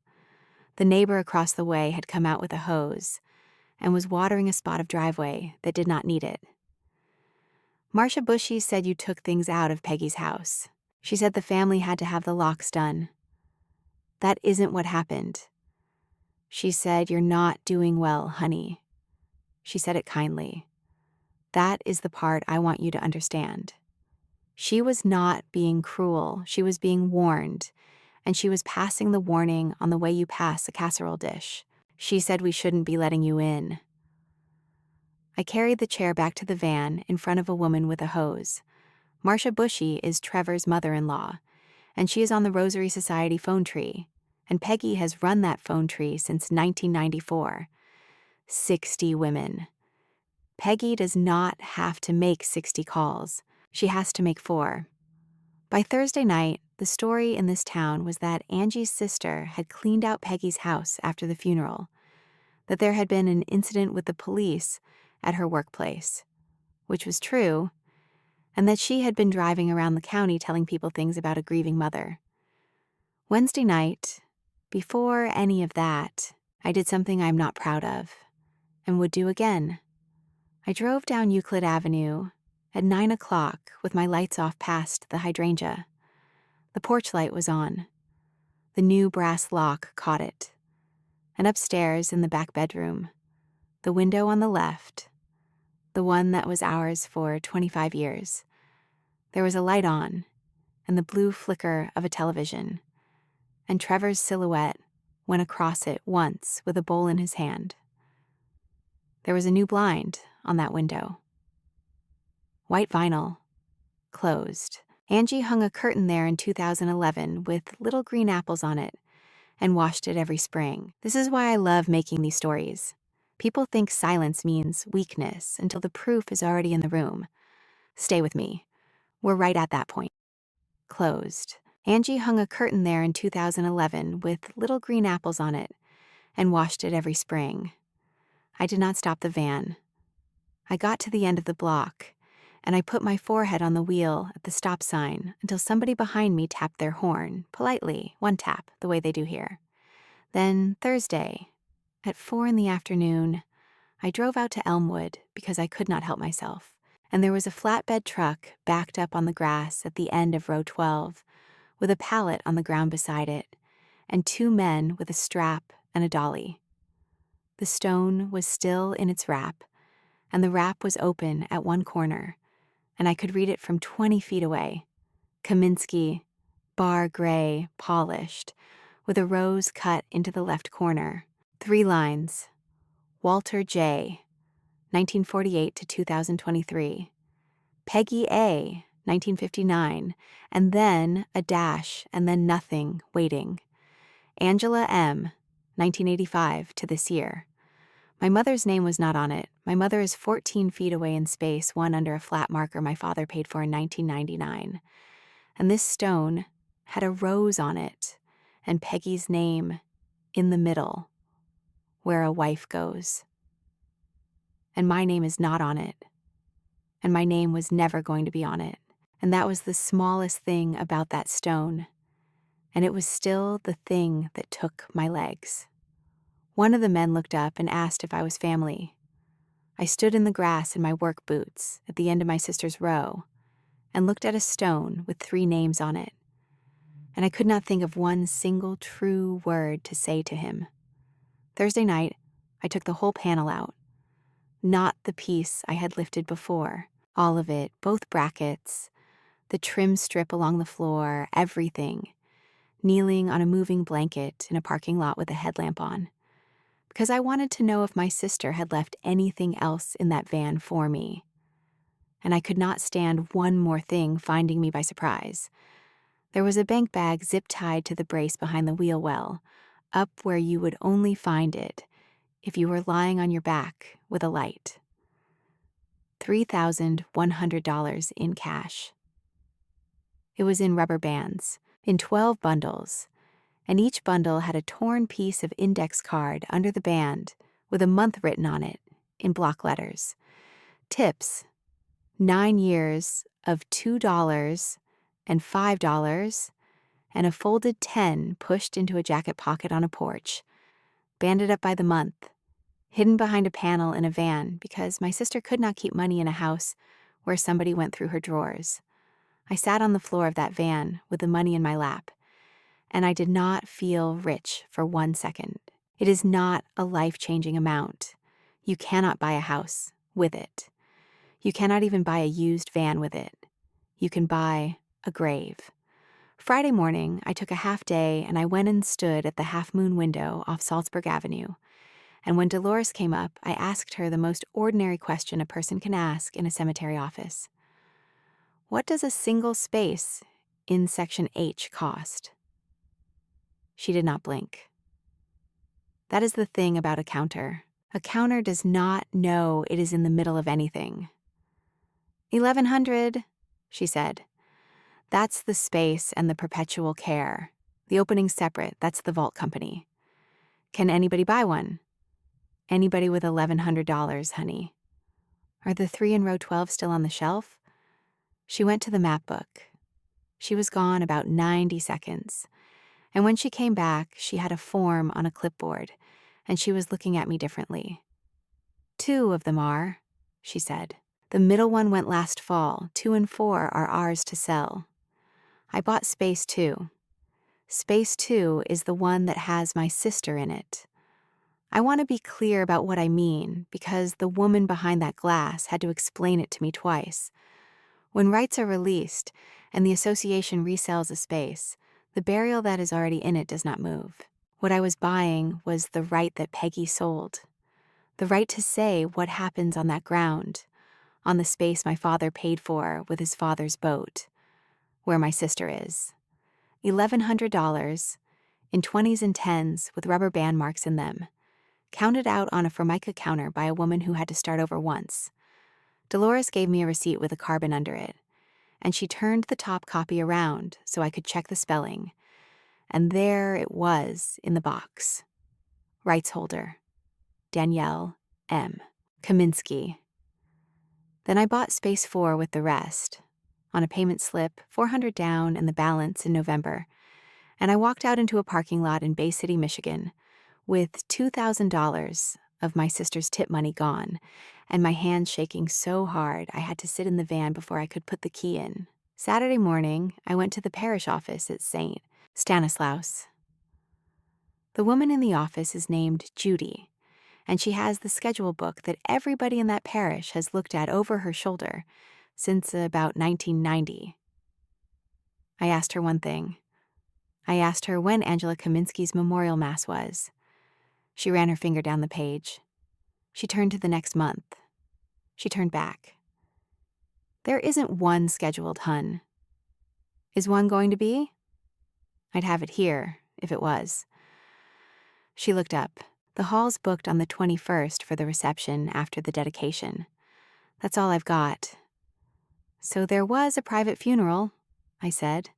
The neighbor across the way had come out with a hose and was watering a spot of driveway that did not need it. "Marcia Bushy said you took things out of Peggy's house. She said the family had to have the locks done. That isn't what happened. She said you're not doing well, honey." She said it kindly. That is the part I want you to understand. She was not being cruel. She was being warned, and she was passing the warning on the way you pass a casserole dish. She said we shouldn't be letting you in. I carried the chair back to the van in front of a woman with a hose. Marcia Bushy is Trevor's mother-in-law, and she is on the Rosary Society phone tree, and Peggy has run that phone tree since 1994. 60 women. Peggy does not have to make 60 calls. She has to make 4. By Thursday night, the story in this town was that Angie's sister had cleaned out Peggy's house after the funeral, that there had been an incident with the police at her workplace, which was true, and that she had been driving around the county telling people things about a grieving mother. Wednesday night, before any of that, I did something I'm not proud of and would do again. I drove down Euclid Avenue at 9 o'clock with my lights off past the hydrangea. The porch light was on. The new brass lock caught it. And upstairs in the back bedroom, the window on the left, the one that was ours for 25 years, there was a light on and the blue flicker of a television, and Trevor's silhouette went across it once with a bowl in his hand. There was a new blind on that window. White vinyl, closed. Angie hung a curtain there in 2011 with little green apples on it and washed it every spring. This is why I love making these stories. People think silence means weakness until the proof is already in the room. Stay with me. We're right at that point. Closed. Angie hung a curtain there in 2011 with little green apples on it and washed it every spring. I did not stop the van. I got to the end of the block, and I put my forehead on the wheel at the stop sign until somebody behind me tapped their horn, politely, one tap, the way they do here. Then Thursday, at 4 in the afternoon, I drove out to Elmwood because I could not help myself, and there was a flatbed truck backed up on the grass at the end of row 12, with a pallet on the ground beside it, and 2 men with a strap and a dolly. The stone was still in its wrap, and the wrap was open at one corner, and I could read it from 20 feet away. Kaminsky, bar gray, polished, with a rose cut into the left corner. 3 lines. Walter J., 1948 to 2023. Peggy A., 1959, and then a dash and then nothing, waiting. Angela M., 1985 to this year. My mother's name was not on it. My mother is 14 feet away in space, one under a flat marker my father paid for in 1999. And this stone had a rose on it, and Peggy's name in the middle, where a wife goes. And my name is not on it. And my name was never going to be on it. And that was the smallest thing about that stone. And it was still the thing that took my legs. One of the men looked up and asked if I was family. I stood in the grass in my work boots at the end of my sister's row and looked at a stone with 3 names on it. And I could not think of one single true word to say to him. Thursday night, I took the whole panel out. Not the piece I had lifted before. All of it, both brackets, the trim strip along the floor, everything. Kneeling on a moving blanket in a parking lot with a headlamp on. Because I wanted to know if my sister had left anything else in that van for me. And I could not stand one more thing finding me by surprise. There was a bank bag zip-tied to the brace behind the wheel well, up where you would only find it if you were lying on your back with a light. $3,100 in cash. It was in rubber bands, in 12 bundles, and each bundle had a torn piece of index card under the band with a month written on it in block letters. Tips, 9 years of $2 and $5 and a folded 10 pushed into a jacket pocket on a porch, banded up by the month, hidden behind a panel in a van because my sister could not keep money in a house where somebody went through her drawers. I sat on the floor of that van with the money in my lap, and I did not feel rich for 1 second. It is not a life-changing amount. You cannot buy a house with it. You cannot even buy a used van with it. You can buy a grave. Friday morning, I took a half day and I went and stood at the half-moon window off Salzburg Avenue, And when Dolores came up, I asked her the most ordinary question a person can ask in a cemetery office. What does a single space in Section H cost? She did not blink. That is the thing about a counter. A counter does not know it is in the middle of anything. 1100, she said. That's the space and the perpetual care. The opening's separate, that's the vault company. Can anybody buy one? Anybody with $1,100, honey. Are the 3 in row 12 still on the shelf? She went to the map book. She was gone about 90 seconds. And when she came back, she had a form on a clipboard, and she was looking at me differently. 2 of them are, she said. The middle one went last fall. 2 and 4 are ours to sell. I bought space 2. Space 2 is the one that has my sister in it. I want to be clear about what I mean because the woman behind that glass had to explain it to me twice. When rights are released and the association resells a space, the burial that is already in it does not move. What I was buying was the right that Peggy sold. The right to say what happens on that ground, on the space my father paid for with his father's boat, where my sister is. $1,100 in 20s and 10s with rubber band marks in them, counted out on a Formica counter by a woman who had to start over once. Dolores gave me a receipt with a carbon under it, and she turned the top copy around so I could check the spelling, and there it was in the box. Rights holder, Danielle M. Kaminsky. Then I bought space 4 with the rest, on a payment slip, $400 down and the balance in November, and I walked out into a parking lot in Bay City, Michigan, with $2,000 of my sister's tip money gone, and my hands shaking so hard I had to sit in the van before I could put the key in. Saturday morning, I went to the parish office at St. Stanislaus. The woman in the office is named Judy, and she has the schedule book that everybody in that parish has looked at over her shoulder since about 1990. I asked her one thing. I asked her when Angela Kaminsky's memorial mass was. She ran her finger down the page. She turned to the next month. She turned back. There isn't one scheduled, hun. Is one going to be? I'd have it here, if it was. She looked up. The hall's booked on the 21st for the reception after the dedication. That's all I've got. So there was a private funeral, I said.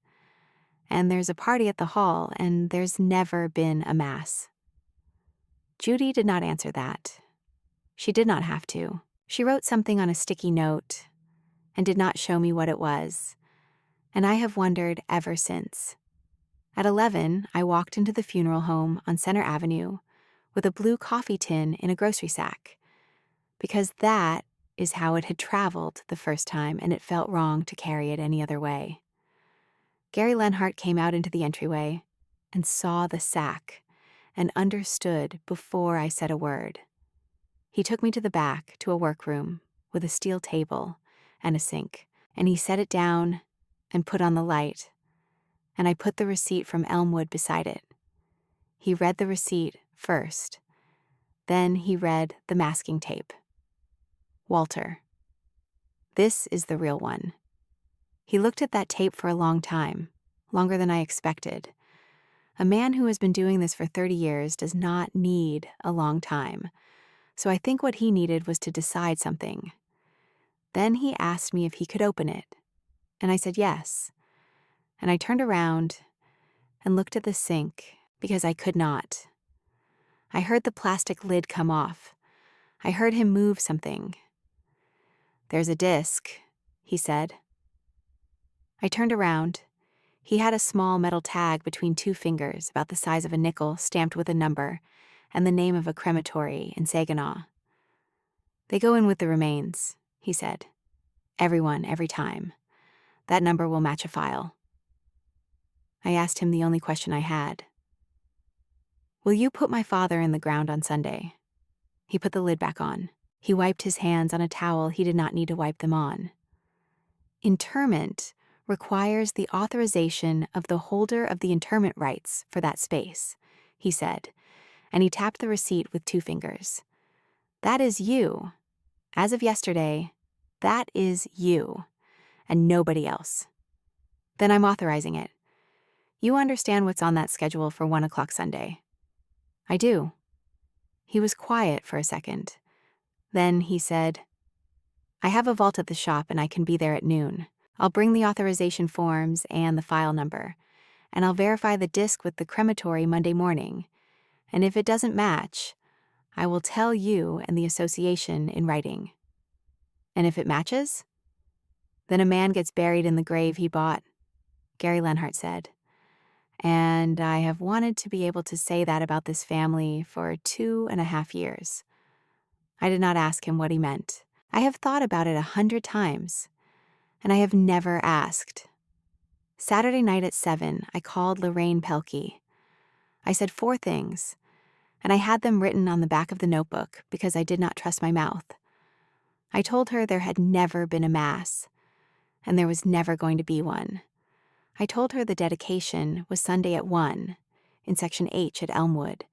And there's a party at the hall, and there's never been a mass. Judy did not answer that. She did not have to. She wrote something on a sticky note and did not show me what it was, and I have wondered ever since. At 11, I walked into the funeral home on Center Avenue with a blue coffee tin in a grocery sack, because that is how it had traveled the first time, and it felt wrong to carry it any other way. Gary Lenhart came out into the entryway and saw the sack and understood before I said a word. He took me to the back to a workroom with a steel table and a sink, and he set it down and put on the light, and I put the receipt from Elmwood beside it. He read the receipt first. Then he read the masking tape. Walter. This is the real one. He looked at that tape for a long time, longer than I expected. A man who has been doing this for 30 years does not need a long time, so I think what he needed was to decide something. Then he asked me if he could open it, and I said yes. And I turned around and looked at the sink because I could not. I heard the plastic lid come off. I heard him move something. There's a disc, he said. I turned around. He had a small metal tag between 2 fingers, about the size of a nickel, stamped with a number, and the name of a crematory in Saginaw. They go in with the remains, he said. Everyone, every time. That number will match a file. I asked him the only question I had. Will you put my father in the ground on Sunday? He put the lid back on. He wiped his hands on a towel he did not need to wipe them on. Interment requires the authorization of the holder of the interment rights for that space, he said, and he tapped the receipt with 2 fingers. "That is you. As of yesterday, that is you, and nobody else." "Then I'm authorizing it. You understand what's on that schedule for 1 o'clock Sunday?" "I do." He was quiet for a second. Then he said, "I have a vault at the shop and I can be there at noon. I'll bring the authorization forms and the file number, and I'll verify the disc with the crematory Monday morning. And if it doesn't match, I will tell you and the association in writing." "And if it matches?" "Then a man gets buried in the grave he bought," Gary Lenhart said. "And I have wanted to be able to say that about this family for 2.5 years." I did not ask him what he meant. I have thought about it 100 times, and I have never asked. Saturday night at 7, I called Lorraine Pelkey. I said 4 things, and I had them written on the back of the notebook because I did not trust my mouth. I told her there had never been a mass, and there was never going to be one. I told her the dedication was Sunday at 1 in Section H at Elmwood,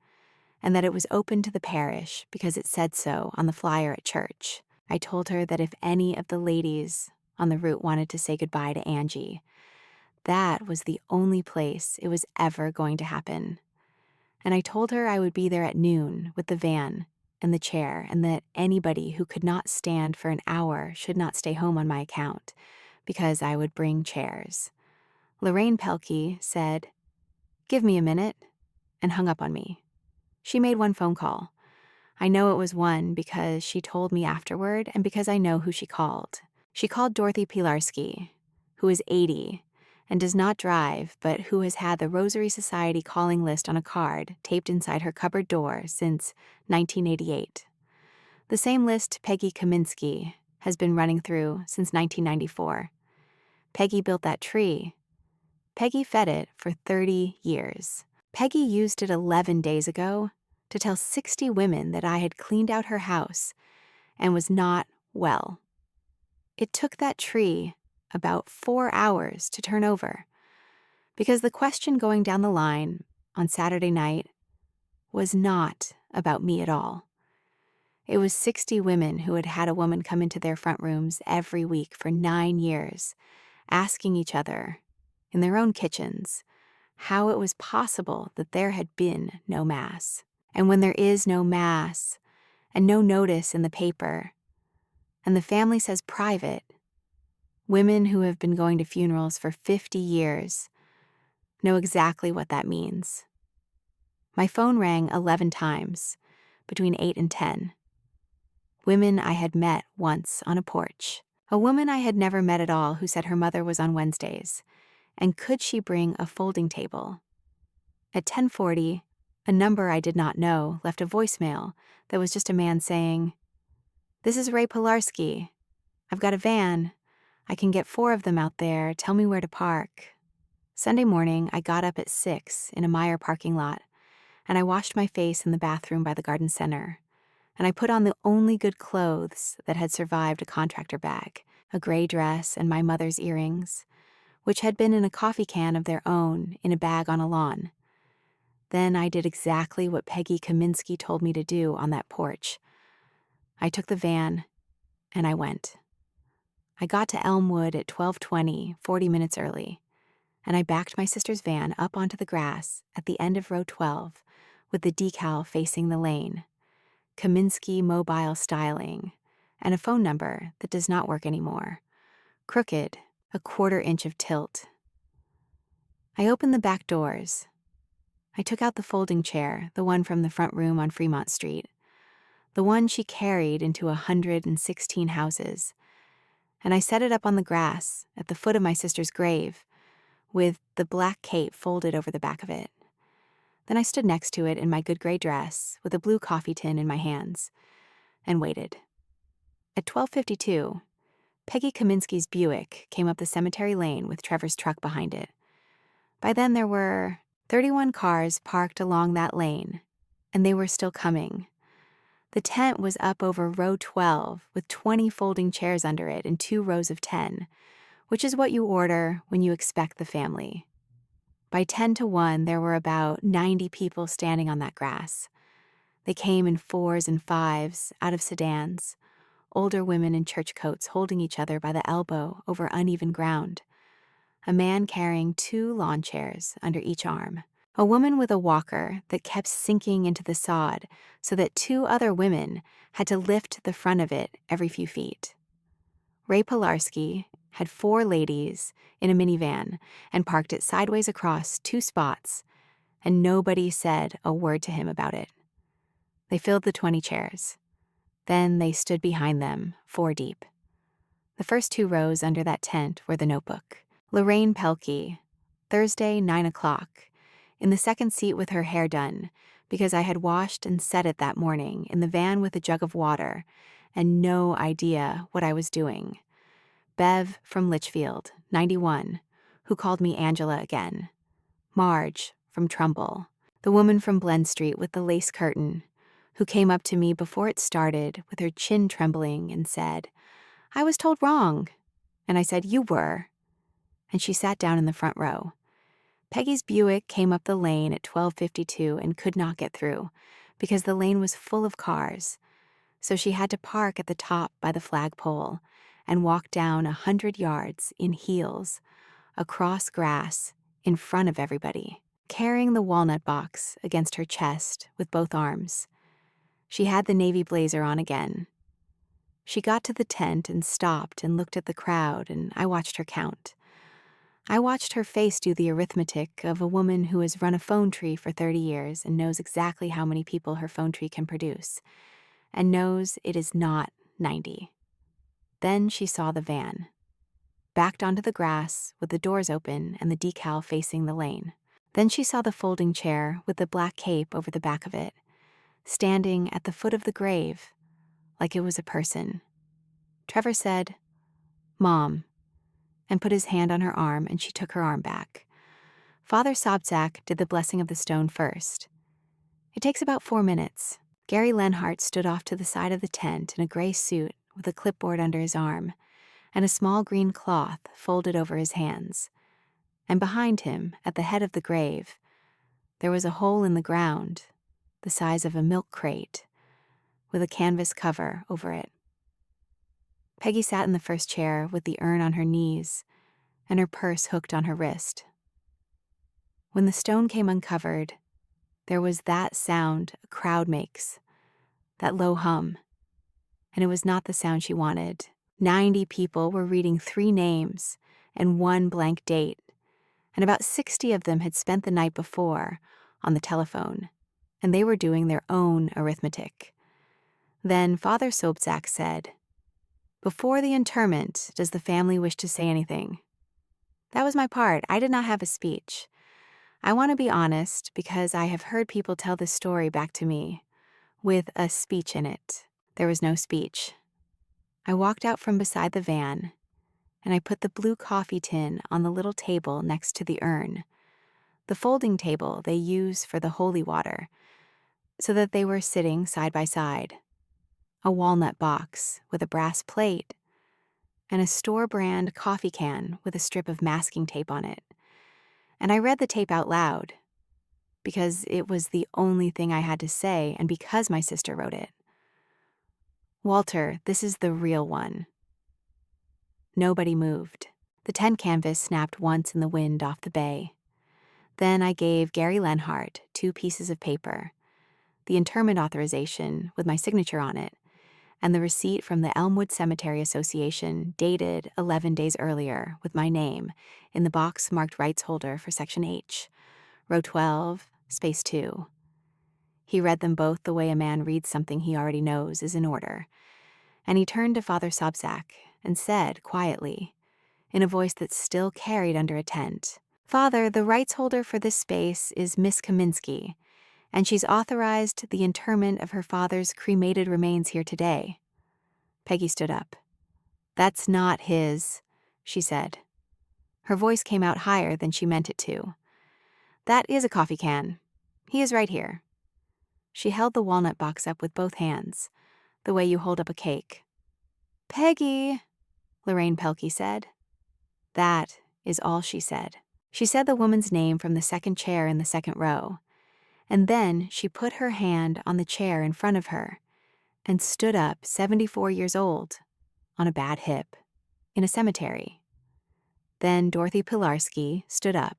and that it was open to the parish because it said so on the flyer at church. I told her that if any of the ladies on the route wanted to say goodbye to Angie, that was the only place it was ever going to happen. And I told her I would be there at noon with the van and the chair, and that anybody who could not stand for an hour should not stay home on my account, because I would bring chairs. Lorraine Pelkey said, "Give me a minute," and hung up on me. She made one phone call. I know it was one because she told me afterward and because I know who she called. She called Dorothy Pilarski, who is 80 and does not drive, but who has had the Rosary Society calling list on a card taped inside her cupboard door since 1988. The same list Peggy Kaminsky has been running through since 1994. Peggy built that tree. Peggy fed it for 30 years. Peggy used it 11 days ago to tell 60 women that I had cleaned out her house and was not well. It took that tree about 4 hours to turn over, because the question going down the line on Saturday night was not about me at all. It was 60 women who had had a woman come into their front rooms every week for 9 years, asking each other, in their own kitchens, how it was possible that there had been no mass. And when there is no mass, and no notice in the paper, and the family says private, women who have been going to funerals for 50 years know exactly what that means. My phone rang 11 times, between 8 and 10. Women I had met once on a porch. A woman I had never met at all who said her mother was on Wednesdays, and could she bring a folding table? At 10:40, a number I did not know left a voicemail that was just a man saying, "This is Ray Pilarski. I've got a van. I can get 4 of them out there. Tell me where to park." Sunday morning, I got up at 6 in a Meijer parking lot, and I washed my face in the bathroom by the garden center, and I put on the only good clothes that had survived a contractor bag, a gray dress and my mother's earrings, which had been in a coffee can of their own in a bag on a lawn. Then I did exactly what Peggy Kaminsky told me to do on that porch. I took the van, and I went. I got to Elmwood at 12:20, 40 minutes early, and I backed my sister's van up onto the grass at the end of row 12 with the decal facing the lane, Kaminsky Mobile Styling, and a phone number that does not work anymore, crooked, a 1/4 inch of tilt. I opened the back doors. I took out the folding chair, the one from the front room on Fremont Street, the one she carried into 116 houses, and I set it up on the grass at the foot of my sister's grave, with the black cape folded over the back of it. Then I stood next to it in my good gray dress, with a blue coffee tin in my hands, and waited. At 12:52, Peggy Kaminsky's Buick came up the cemetery lane with Trevor's truck behind it. By then there were 31 cars parked along that lane, and they were still coming. The tent was up over row 12 with 20 folding chairs under it in 2 rows of 10, which is what you order when you expect the family. By 10 to 1, there were about 90 people standing on that grass. They came in 4s and 5s out of sedans, older women in church coats holding each other by the elbow over uneven ground, a man carrying 2 lawn chairs under each arm, a woman with a walker that kept sinking into the sod so that 2 other women had to lift the front of it every few feet. Ray Pilarski had 4 ladies in a minivan and parked it sideways across 2 spots, and nobody said a word to him about it. They filled the 20 chairs. Then they stood behind them, 4 deep. The first 2 rows under that tent were the Notebook. Lorraine Pelkey, Thursday, 9 o'clock, in the second seat with her hair done, because I had washed and set it that morning in the van with a jug of water and no idea what I was doing. Bev from Litchfield, 91, who called me Angela again. Marge from Trumbull, the woman from Blen Street with the lace curtain, who came up to me before it started with her chin trembling and said, "I was told wrong." And I said, "You were." And she sat down in the front row. Peggy's Buick came up the lane at 12:52 and could not get through because the lane was full of cars. So she had to park at the top by the flagpole and walk down 100 yards in heels, across grass, in front of everybody, carrying the walnut box against her chest with both arms. She had the navy blazer on again. She got to the tent and stopped and looked at the crowd, and I watched her count. I watched her face do the arithmetic of a woman who has run a phone tree for 30 years and knows exactly how many people her phone tree can produce, and knows it is not 90. Then she saw the van, backed onto the grass with the doors open and the decal facing the lane. Then she saw the folding chair with the black cape over the back of it, standing at the foot of the grave, like it was a person. Trevor said, "Mom," and put his hand on her arm, and she took her arm back. Father Sobczak did the blessing of the stone first. It takes about 4 minutes. Gary Lenhart stood off to the side of the tent in a gray suit with a clipboard under his arm and a small green cloth folded over his hands. And behind him, at the head of the grave, there was a hole in the ground, the size of a milk crate, with a canvas cover over it. Peggy sat in the first chair with the urn on her knees and her purse hooked on her wrist. When the stone came uncovered, there was that sound a crowd makes, that low hum, and it was not the sound she wanted. 90 people were reading 3 names and 1 blank date, and about 60 of them had spent the night before on the telephone, and they were doing their own arithmetic. Then Father Sobczak said, "Before the interment, does the family wish to say anything?" That was my part. I did not have a speech. I want to be honest because I have heard people tell this story back to me with a speech in it. There was no speech. I walked out from beside the van, and I put the blue coffee tin on the little table next to the urn, the folding table they use for the holy water, so that they were sitting side by side. A walnut box with a brass plate, and a store-brand coffee can with a strip of masking tape on it. And I read the tape out loud, because it was the only thing I had to say and because my sister wrote it. "Walter, this is the real one." Nobody moved. The tent canvas snapped once in the wind off the bay. Then I gave Gary Lenhart 2 pieces of paper, the interment authorization with my signature on it, and the receipt from the Elmwood Cemetery Association dated 11 days earlier with my name in the box marked rights holder for Section H, row 12, space 2. He read them both the way a man reads something he already knows is in order, and he turned to Father Sobczak and said quietly, in a voice that still carried under a tent, "Father, the rights holder for this space is Miss Kaminsky, and she's authorized the interment of her father's cremated remains here today." Peggy stood up. "That's not his," she said. Her voice came out higher than she meant it to. "That is a coffee can. He is right here." She held the walnut box up with both hands, the way you hold up a cake. "Peggy," Lorraine Pelkey said. That is all she said. She said the woman's name from the second chair in the second row, And then she put her hand on the chair in front of her and stood up, 74 years old, on a bad hip, in a cemetery. Then Dorothy Pilarski stood up.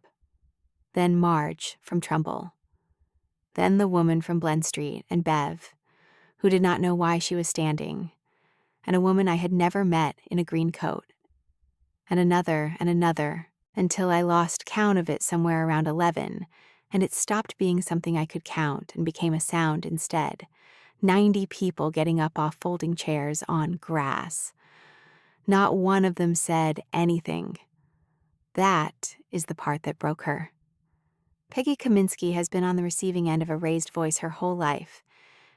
Then Marge from Trumbull. Then the woman from Blen Street and Bev, who did not know why she was standing, and a woman I had never met in a green coat, and another, until I lost count of it somewhere around 11, and it stopped being something I could count and became a sound instead. 90 people getting up off folding chairs on grass. Not one of them said anything. That is the part that broke her. Peggy Kaminsky has been on the receiving end of a raised voice her whole life,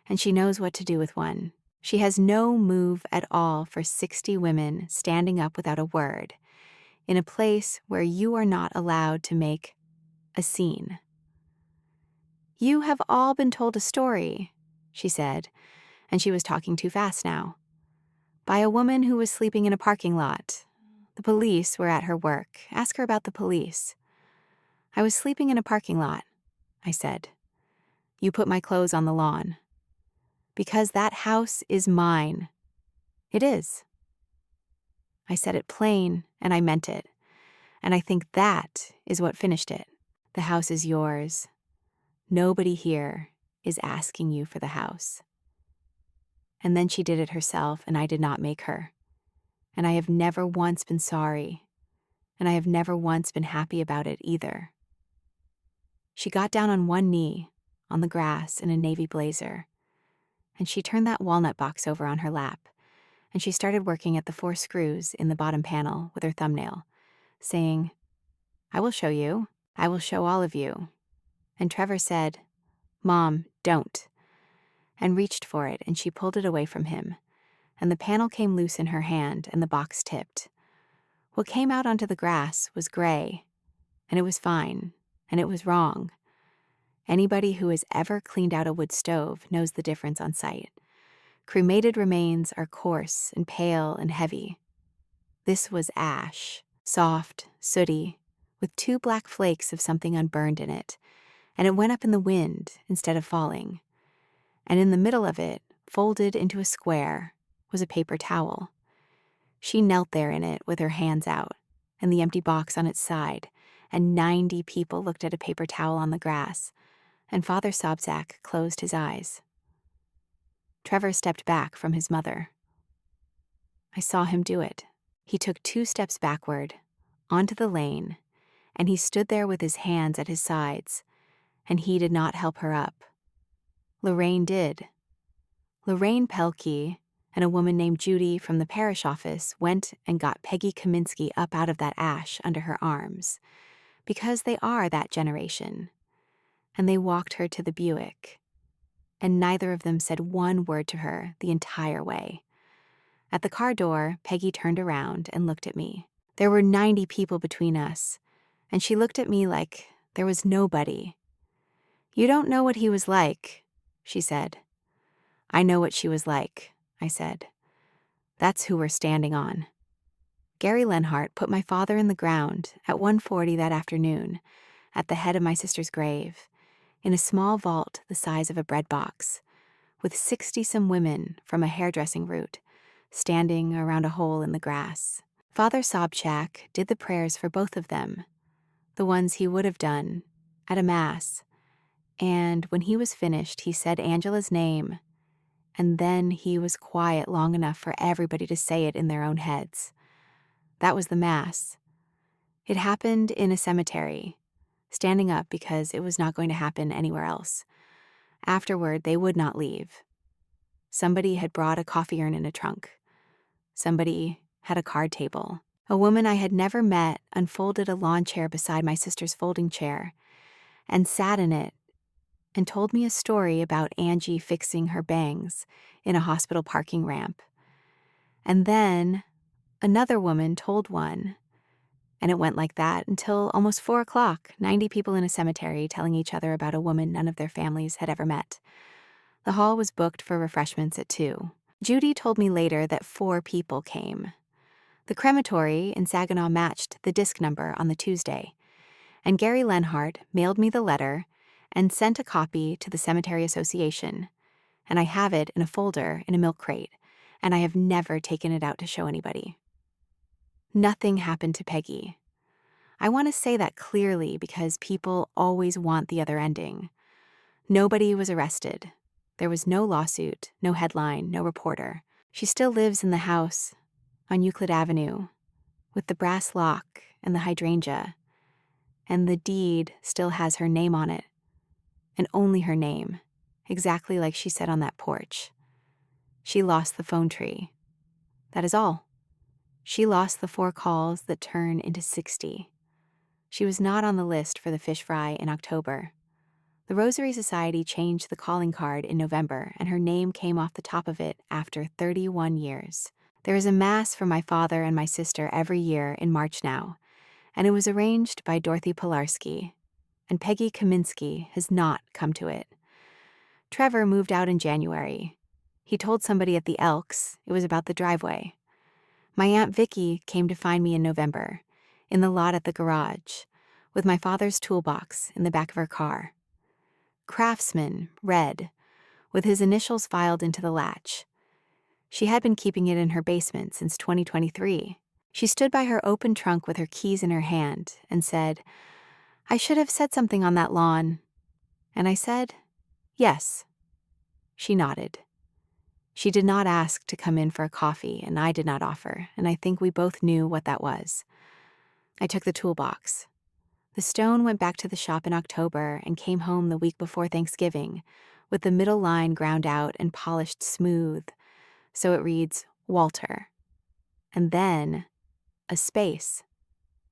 and she knows what to do with one. She has no move at all for 60 women standing up without a word, in a place where you are not allowed to make a scene. "You have all been told a story," she said, and she was talking too fast now, "by a woman who was sleeping in a parking lot. The police were at her work. Ask her about the police." "I was sleeping in a parking lot," I said. "You put my clothes on the lawn. Because that house is mine. It is." I said it plain, and I meant it. And I think that is what finished it. The house is yours. Nobody here is asking you for the house. And then she did it herself, and I did not make her. And I have never once been sorry. And I have never once been happy about it either. She got down on one knee, on the grass in a navy blazer, and she turned that walnut box over on her lap, and she started working at the 4 screws in the bottom panel with her thumbnail, saying, "I will show you. I will show all of you." And Trevor said, "Mom, don't," and reached for it, and she pulled it away from him, and the panel came loose in her hand, and the box tipped. What came out onto the grass was gray, and it was fine, and it was wrong. Anybody who has ever cleaned out a wood stove knows the difference on sight. Cremated remains are coarse and pale and heavy. This was ash, soft, sooty, with 2 black flakes of something unburned in it, and it went up in the wind instead of falling. And in the middle of it, folded into a square, was a paper towel. She knelt there in it with her hands out, and the empty box on its side, and 90 people looked at a paper towel on the grass, and Father Sobczak closed his eyes. Trevor stepped back from his mother. I saw him do it. He took 2 steps backward, onto the lane, and he stood there with his hands at his sides, and he did not help her up. Lorraine did. Lorraine Pelkey and a woman named Judy from the parish office went and got Peggy Kaminsky up out of that ash under her arms, because they are that generation. And they walked her to the Buick, and neither of them said one word to her the entire way. At the car door, Peggy turned around and looked at me. There were 90 people between us, and she looked at me like there was nobody. "You don't know what he was like," she said. "I know what she was like," I said. "That's who we're standing on." Gary Lenhart put my father in the ground at 1:40 that afternoon, at the head of my sister's grave, in a small vault the size of a bread box, with 60-some women from a hairdressing route standing around a hole in the grass. Father Sobczak did the prayers for both of them, the ones he would have done at a mass, and when he was finished, he said Angela's name, and then he was quiet long enough for everybody to say it in their own heads. That was the mass. It happened in a cemetery, standing up because it was not going to happen anywhere else. Afterward, they would not leave. Somebody had brought a coffee urn in a trunk. Somebody had a card table. A woman I had never met unfolded a lawn chair beside my sister's folding chair and sat in it and told me a story about Angie fixing her bangs in a hospital parking ramp. And then another woman told one, and it went like that until almost 4 o'clock, 90 people in a cemetery telling each other about a woman none of their families had ever met. The hall was booked for refreshments at 2. Judy told me later that 4 people came. The crematory in Saginaw matched the disc number on the Tuesday, and Gary Lenhart mailed me the letter and sent a copy to the Cemetery Association, and I have it in a folder in a milk crate, and I have never taken it out to show anybody. Nothing happened to Peggy. I want to say that clearly because people always want the other ending. Nobody was arrested. There was no lawsuit, no headline, no reporter. She still lives in the house on Euclid Avenue with the brass lock and the hydrangea, and the deed still has her name on it, and only her name, exactly like she said on that porch. She lost the phone tree. That is all. She lost the 4 calls that turn into 60. She was not on the list for the fish fry in October. The Rosary Society changed the calling card in November, and her name came off the top of it after 31 years. There is a mass for my father and my sister every year in March now, and it was arranged by Dorothy Pilarski, and Peggy Kaminsky has not come to it. Trevor moved out in January. He told somebody at the Elks it was about the driveway. My Aunt Vicky came to find me in November, in the lot at the garage, with my father's toolbox in the back of her car. Craftsman, red, with his initials filed into the latch. She had been keeping it in her basement since 2023. She stood by her open trunk with her keys in her hand and said, "I should have said something on that lawn." And I said, "Yes." She nodded. She did not ask to come in for a coffee, and I did not offer, and I think we both knew what that was. I took the toolbox. The stone went back to the shop in October and came home the week before Thanksgiving, with the middle line ground out and polished smooth, so it reads Walter. And then a space.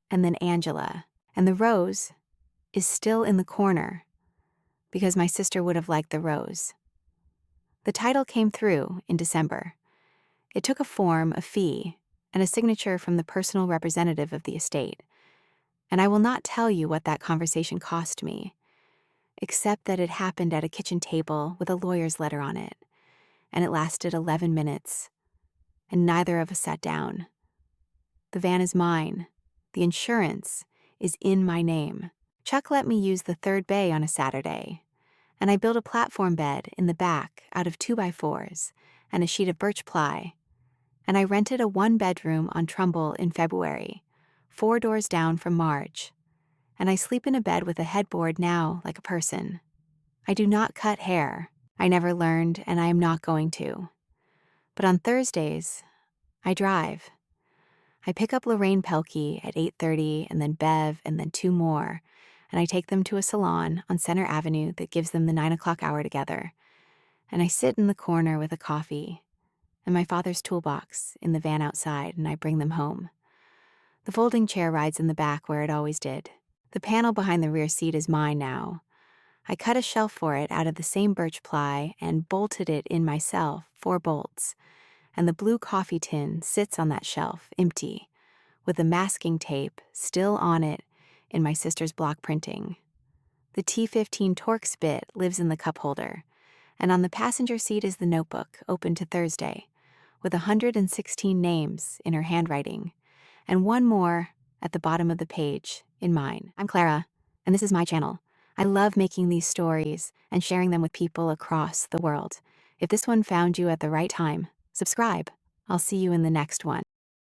And then Angela. And the rose is still in the corner, because my sister would have liked the rose. The title came through in December. It took a form, a fee, and a signature from the personal representative of the estate. And I will not tell you what that conversation cost me, except that it happened at a kitchen table with a lawyer's letter on it, and it lasted 11 minutes, and neither of us sat down. The van is mine. The insurance is in my name. Chuck let me use the third bay on a Saturday, and I built a platform bed in the back out of 2x4s and a sheet of birch ply, and I rented a 1-bedroom on Trumbull in February, 4 doors down from Marge, and I sleep in a bed with a headboard now like a person. I do not cut hair. I never learned, and I am not going to. But on Thursdays, I drive. I pick up Lorraine Pelkey at 8:30 and then Bev and then 2 more, and I take them to a salon on Center Avenue that gives them the 9 o'clock hour together. And I sit in the corner with a coffee and my father's toolbox in the van outside, and I bring them home. The folding chair rides in the back where it always did. The panel behind the rear seat is mine now. I cut a shelf for it out of the same birch ply and bolted it in myself, 4 bolts, and the blue coffee tin sits on that shelf, empty, with the masking tape still on it in my sister's block printing. The T15 Torx bit lives in the cup holder, and on the passenger seat is the notebook, open to Thursday, with 116 names in her handwriting, and 1 more at the bottom of the page in mine. I'm Clara, and this is my channel. I love making these stories and sharing them with people across the world. If this one found you at the right time, subscribe. I'll see you in the next one.